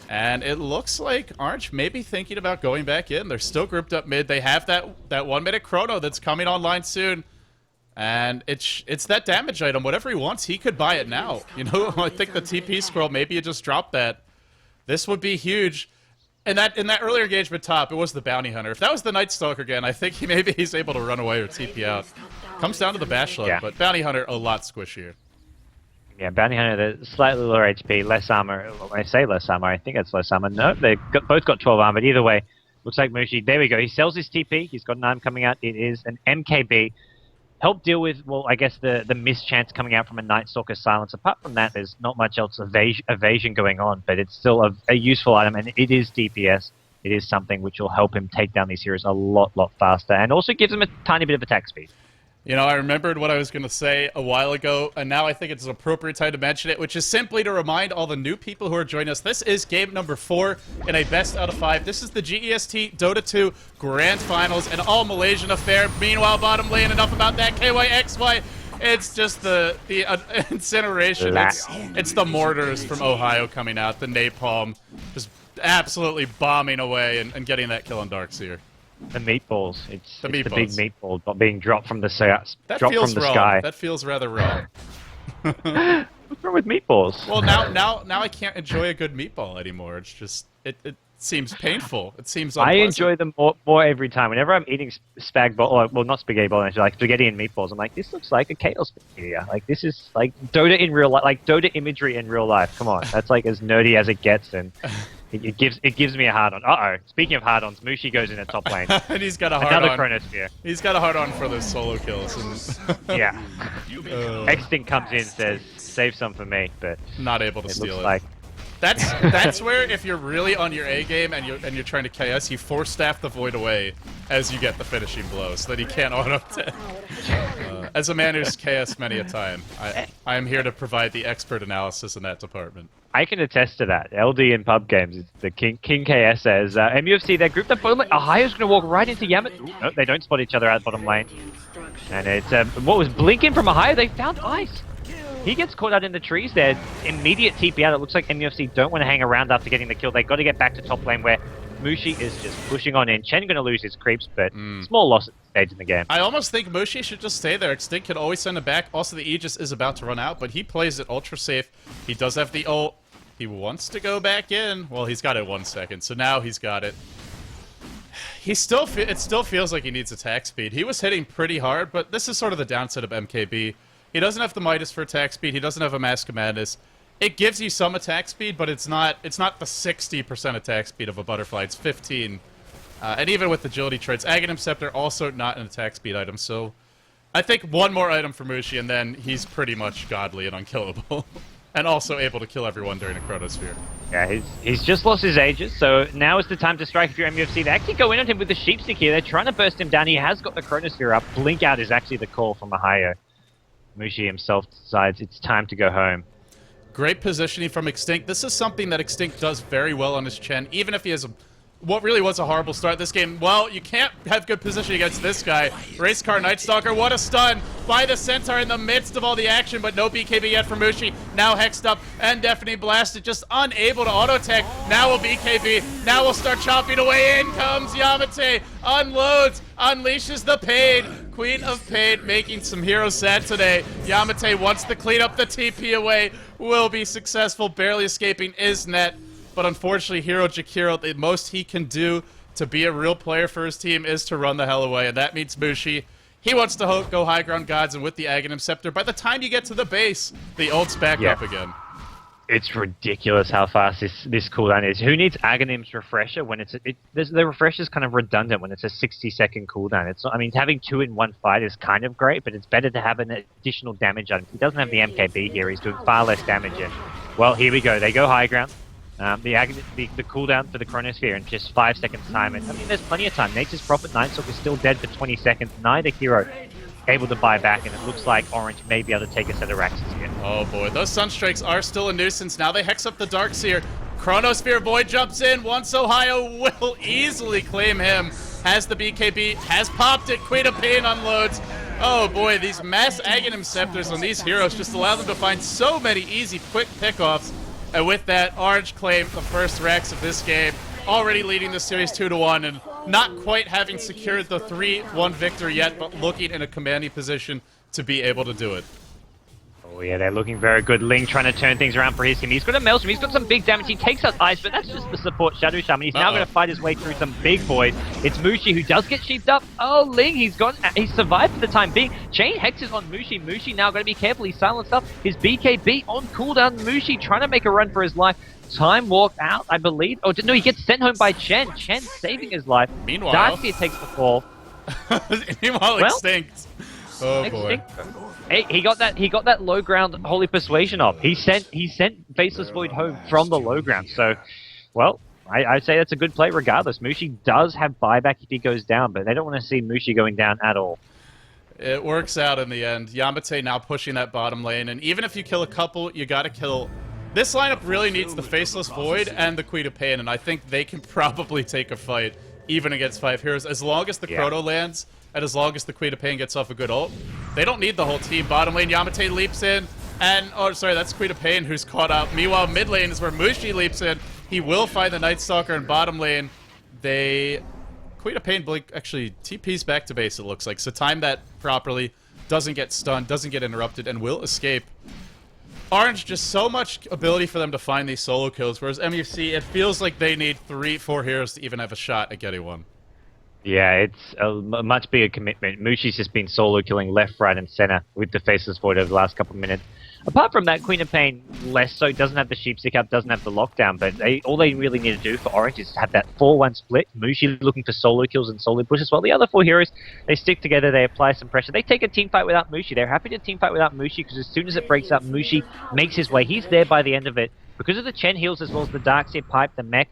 And it looks like Orange may be thinking about going back in. They're still grouped up mid. They have that 1-minute Chrono that's coming online soon. And it's that damage item. Whatever he wants, he could buy it now. You know, I think the TP scroll, maybe you just drop that. This would be huge. in that earlier engagement top, it was the Bounty Hunter. If that was the Night Stalker again, I think maybe he's able to run away or TP out. Comes down to the Bash Slug, but Bounty Hunter a lot squishier. Yeah, Bounty Hunter, the slightly lower HP, less armor. When I say less armor, I think it's less armor. No, both got 12 armor, but either way, looks like Mushi. There we go. He sells his TP. He's got an arm coming out. It is an MKB. Help deal with, well, I guess the mischance coming out from a Night Stalker silence. Apart from that, there's not much else evasion going on, but it's still a useful item, and it is DPS. It is something which will help him take down these heroes a lot faster, and also gives him a tiny bit of attack speed. You know, I remembered what I was going to say a while ago, and now I think it's an appropriate time to mention it, which is simply to remind all the new people who are joining us, this is game number 4 in a best out of 5. This is the GEST Dota 2 Grand Finals, an all-Malaysian affair. Meanwhile, bottom lane, enough about that. KYXY, it's just the incineration. It's the mortars from Ohio coming out, the napalm, just absolutely bombing away and getting that kill on Darkseer. The meatballs. It's the big meatball being dropped from the sky. That feels rather wrong. What's wrong with meatballs? Well, now I can't enjoy a good meatball anymore. It's just it seems painful. It seems unpleasant. I enjoy them more every time. Whenever I'm eating spag ball, well, not spaghetti ball, actually, like spaghetti and meatballs, I'm like, this looks like a chaos spaghetti. Like this is like Dota in real life, like Dota imagery in real life. Come on, that's like as nerdy as it gets, and it gives me a hard on. Speaking of hard ons, Mushi goes in the top lane. And he's got a hard on. Another Chronosphere. He's got a hard on for those solo kills. And yeah. Xtinct comes in, says, save some for me, but not able to steal it. Like that's where if you're really on your A game and you're trying to KS, you force staff the Void away as you get the finishing blow, so that he can't auto attack. As a man who's KS many a time, I am here to provide the expert analysis in that department. I can attest to that. LD in pub games, it's the King KS says, MUFC, they're grouped up bottom lane. ohaiyo's going to walk right into yamateh. No, they don't spot each other at bottom lane. And it's, what was blinking from ohaiyo? They found ice. He gets caught out in the trees there. Immediate TP out. It looks like MUFC don't want to hang around after getting the kill. They've got to get back to top lane where Mushi is just pushing on in. Chen going to lose his creeps, but small loss at this stage in the game. I almost think Mushi should just stay there. Xtinct can always send him back. Also, the Aegis is about to run out, but he plays it ultra safe. He does have the ult. He wants to go back in. Well, he's got it 1 second, so now he's got it. It still feels like he needs attack speed. He was hitting pretty hard, but this is sort of the downside of MKB. He doesn't have the Midas for attack speed. He doesn't have a Mask of Madness. It gives you some attack speed, but it's not the 60% attack speed of a Butterfly. It's 15. And even with agility traits, Aghanim Scepter also not an attack speed item. So I think one more item for Mushi, and then he's pretty much godly and unkillable. And also able to kill everyone during a Chronosphere. Yeah, he's just lost his Aegis, so now is the time to strike if you're MUFC. They actually go in on him with the Sheepstick here. They're trying to burst him down. He has got the Chronosphere up. Blink out is actually the call from ohaiyo. Mushi himself decides it's time to go home. Great positioning from Xtinct. This is something that Xtinct does very well on his Chen, even if he has what really was a horrible start this game. Well, you can't have good position against this guy. Race Car Night Stalker, what a stun by the Centaur in the midst of all the action, but no BKB yet for Mushi. Now hexed up and deafening blasted, just unable to auto tech. Now will BKB. Now we'll start chopping away. In comes yamateh, unloads, unleashes the pain. Queen of Pain making some heroes sad today. yamateh wants to clean up the TP away. Will be successful, barely escaping Isnet. But unfortunately, Hero Jakiro, the most he can do to be a real player for his team is to run the hell away, and that means Mushi. He wants to go high ground gods, and with the Aghanim Scepter, by the time you get to the base, the ult's back up again. It's ridiculous how fast this cooldown is. Who needs Aghanim's refresher when the refresher's kind of redundant when it's a 60-second cooldown? It's not, I mean, having 2 in 1 fight is kind of great, but it's better to have an additional damage item. He doesn't have the MKB here. He's doing far less damage. And, well, here we go. They go high ground. The cooldown for the Chronosphere in just 5 seconds time. And I mean, there's plenty of time. Nature's Prophet Night Stalker is still dead for 20 seconds. Neither hero able to buy back, and it looks like Orange may be able to take a set of Raxes here. Oh boy, those Sunstrikes are still a nuisance. Now they hex up the Darkseer. Chronosphere Void jumps in. Once ohaiyo will easily claim him. Has the BKB, has popped it. Queen of Pain unloads. Oh boy, these mass Aghanim Scepters on these heroes just allow them to find so many easy, quick pickoffs. And with that, Orange claimed the first Rex of this game, already leading the series 2-1, and not quite having secured the 3-1 victory yet, but looking in a commanding position to be able to do it. Oh yeah, they're looking very good. Ling trying to turn things around for his team. He's got a Maelstrom, he's got some big damage, he takes out Ice, but that's just the support Shadow Shaman. He's now going to fight his way through some big boys. It's Mushi who does get sheeped up. Oh, Ling, he's survived for the time being. Chain Hexes on Mushi. Mushi now got to be careful, he's silenced up. His BKB on cooldown. Mushi trying to make a run for his life. Time walk out, I believe. Oh, no, he gets sent home by Chen. Chen saving his life. Meanwhile... Darkseer takes the fall. Meanwhile, well, Xtinct. Oh boy. Hey, he got that low ground Holy Persuasion off. He sent Faceless Void home from the low ground. So, well, I'd say that's a good play regardless. Mushi does have buyback if he goes down, but they don't want to see Mushi going down at all. It works out in the end. Yamateh now pushing that bottom lane, and even if you kill a couple, you gotta kill... This lineup really needs the Faceless Void and the Queen of Pain, and I think they can probably take a fight even against 5 heroes, as long as the Chrono lands, and as long as the Queen of Pain gets off a good ult. They don't need the whole team. Bottom lane, Yamateh leaps in, and, oh, sorry, that's Queen of Pain who's caught up. Meanwhile, mid lane is where Mushi leaps in. He will find the Night Stalker in bottom lane. Queen of Pain Blink actually TP's back to base, it looks like, so time that properly, doesn't get stunned, doesn't get interrupted, and will escape. Orange, just so much ability for them to find these solo kills, whereas MUFC, it feels like they need 3-4 heroes to even have a shot at getting one. Yeah, it's a much bigger commitment. Mushi's just been solo killing left, right, and center with the Faceless Void over the last couple of minutes. Apart from that, Queen of Pain less so, doesn't have the sheep stick up, doesn't have the lockdown, but all they really need to do for Orange is have that 4-1 split. Mushi looking for solo kills and solo pushes, while the other 4 heroes, they stick together, they apply some pressure. They take a team fight without Mushi. They're happy to team fight without Mushi because as soon as it breaks up, Mushi makes his way. He's there by the end of it. Because of the Chen heals as well as the Darkseer pipe, the mech,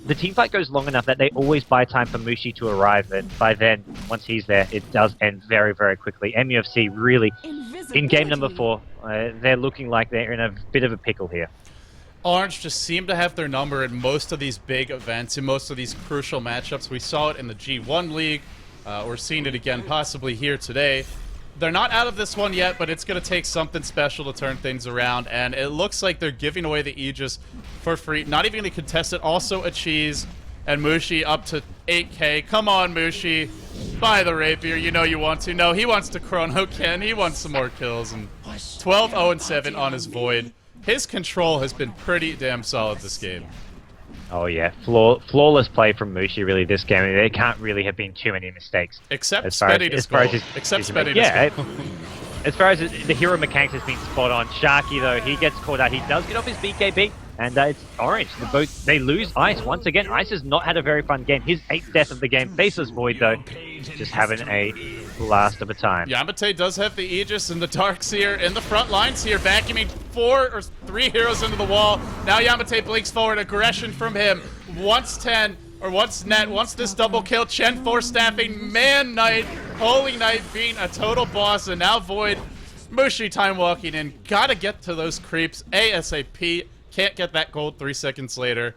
the teamfight goes long enough that they always buy time for Mushi to arrive, and by then, once he's there, it does end very, very quickly. MUFC really, in game number 4, they're looking like they're in a bit of a pickle here. Orange just seem to have their number in most of these big events, in most of these crucial matchups. We saw it in the G1 League. We're seeing it again possibly here today. They're not out of this one yet, but it's going to take something special to turn things around, and it looks like they're giving away the Aegis for free. Not even going to contest it. Also a cheese, and Mushi up to 8k. Come on, Mushi. Buy the Rapier. You know you want to. No, he wants to Chrono Ken. He wants some more kills, and 12-0-7 on his Void. His control has been pretty damn solid this game. Oh yeah, flawless play from Mushi really this game. There can't really have been too many mistakes. Except spending his gold. Except spending his gold. As far as the hero mechanics has been spot on. Sharky though, he gets caught out. He does get off his BKB, and it's Orange. They lose Ice once again. Ice has not had a very fun game. His 8th death of the game. Faceless Void though, just having a blast of a time. Yamateh does have the Aegis and the Darkseer in the front lines here, vacuuming 4 or 3 heroes into the wall. Now Yamateh blinks forward, aggression from him. Once 10, or once net, once this double kill, Chen 4 staffing, Man Knight, Holy Knight being a total boss, and now Void, Mushi time walking in. Gotta get to those creeps ASAP. Can't get that gold 3 seconds later.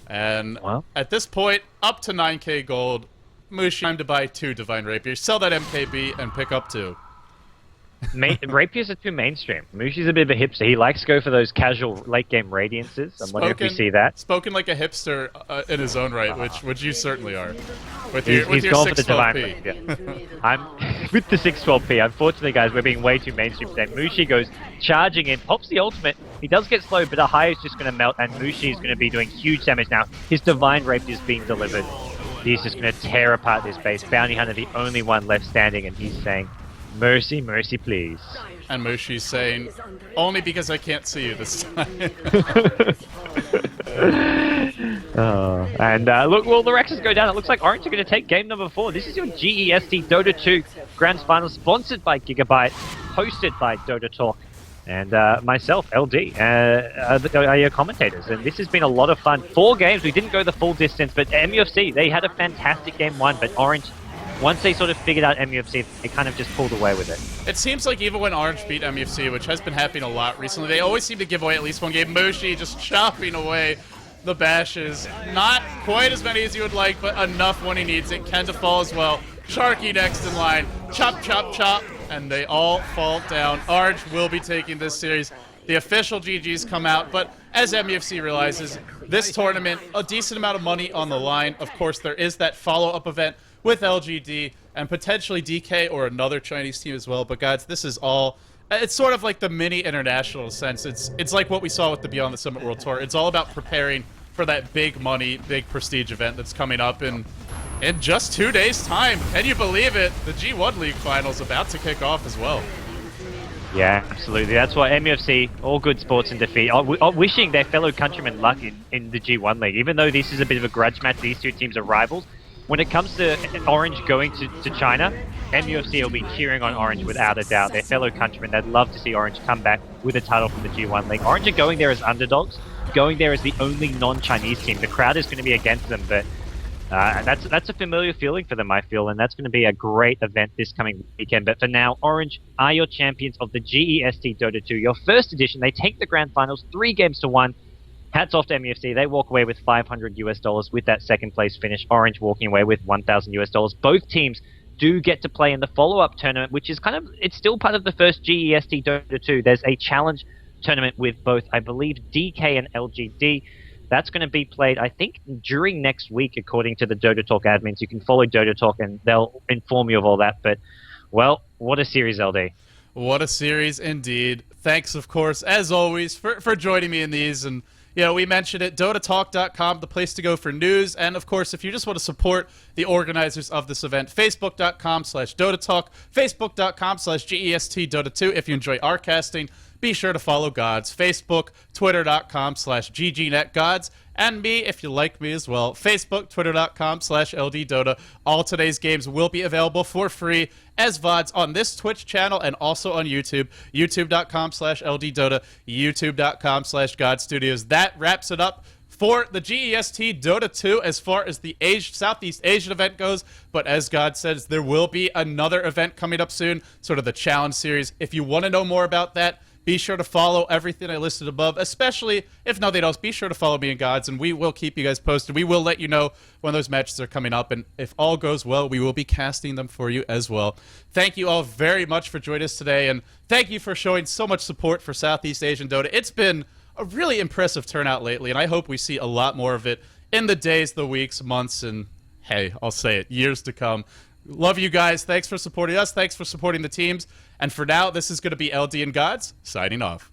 And at this point, up to 9k gold. Mushi, time to buy 2 Divine Rapiers. Sell that MKB and pick up 2. Rapiers are too mainstream. Mushi's a bit of a hipster. He likes to go for those casual late-game radiances. I'm wondering if you see that. Spoken like a hipster in his own right, which you certainly are. With he's your gone for the 612p. Divine. Yeah. I'm with the 612p. Unfortunately, guys, we're being way too mainstream today. Mushi goes charging in, pops the ultimate. He does get slowed, but ohaiyo is just going to melt, and Mushi is going to be doing huge damage now. His Divine Rapier is being delivered. He's just going to tear apart this base. Bounty Hunter, the only one left standing, and he's saying, "Mercy, mercy, please." And Mushi's saying, "Only because I can't see you this time." Look, well, the Rexes go down. It looks like Orange are going to take game number 4. This is your GEST Dota 2 Grand Final, sponsored by Gigabyte, hosted by Dota Talk, and myself, LD, are your commentators. And this has been a lot of fun. 4 games. We didn't go the full distance, but MUFC, they had a fantastic game 1, but Orange, once they sort of figured out MUFC, they kind of just pulled away with it. It seems like even when Orange beat MUFC, which has been happening a lot recently, they always seem to give away at least one game. Mushi just chopping away the bashes. Not quite as many as you would like, but enough when he needs it. Kenta fall as well. Sharky next in line. Chop, chop, chop. And they all fall down. Orange will be taking this series. The official GGs come out, but as MUFC realizes, this tournament, a decent amount of money on the line. Of course, there is that follow-up event with LGD and potentially DK or another Chinese team as well. But guys, this is all It's sort of like the mini international sense. It's like what we saw with the Beyond the Summit World Tour. It's all about preparing for that big money, big prestige event that's coming up in just 2 days' time. Can you believe it? The G1 League Finals about to kick off as well. Yeah, absolutely. That's why MUFC, all good sports in defeat, are wishing their fellow countrymen luck in the G1 League. Even though this is a bit of a grudge match, these two teams are rivals. When it comes to Orange going to China, MUFC will be cheering on Orange without a doubt. Their fellow countrymen, they'd love to see Orange come back with a title from the G1 League. Orange are going there as underdogs, going there as the only non-Chinese team. The crowd is going to be against them, but that's a familiar feeling for them, I feel, and that's going to be a great event this coming weekend. But for now, Orange are your champions of the GEST Dota 2, your first edition. They take the grand finals 3-1. Hats off to MUFC. They walk away with $500 with that second place finish. Orange walking away with $1,000. Both teams do get to play in the follow-up tournament, which is it's still part of the first GEST Dota 2. There's a challenge tournament with both, I believe, DK and LGD. That's going to be played, I think, during next week, according to the Dota Talk admins. You can follow Dota Talk and they'll inform you of all that. But, well, what a series, LD. What a series indeed. Thanks, of course, as always, for joining me in these. And, we mentioned it, dotatalk.com, the place to go for news. And, of course, if you just want to support the organizers of this event, facebook.com/dotatalk, facebook.com/GEST Dota 2. If you enjoy our casting, be sure to follow GoDz, Facebook, twitter.com/ggnetgodz, and me, if you like me as well, Facebook, twitter.com/ldDOTA. All today's games will be available for free as VODs on this Twitch channel and also on YouTube, youtube.com/ldDOTA, youtube.com/godzstudios. That wraps it up for the GEST Dota 2 as far as the Southeast Asian event goes. But as God says, there will be another event coming up soon, sort of the challenge series. If you want to know more about that, be sure to follow everything I listed above, especially if nothing else, be sure to follow me and GoDz, and we will keep you guys posted. We will let you know when those matches are coming up, and if all goes well, we will be casting them for you as well. Thank you all very much for joining us today, and thank you for showing so much support for Southeast Asian Dota. It's been a really impressive turnout lately, and I hope we see a lot more of it in the days, the weeks, months, and, hey, I'll say it, years to come. Love you guys. Thanks for supporting us. Thanks for supporting the teams. And for now, this is going to be LD and GoDz signing off.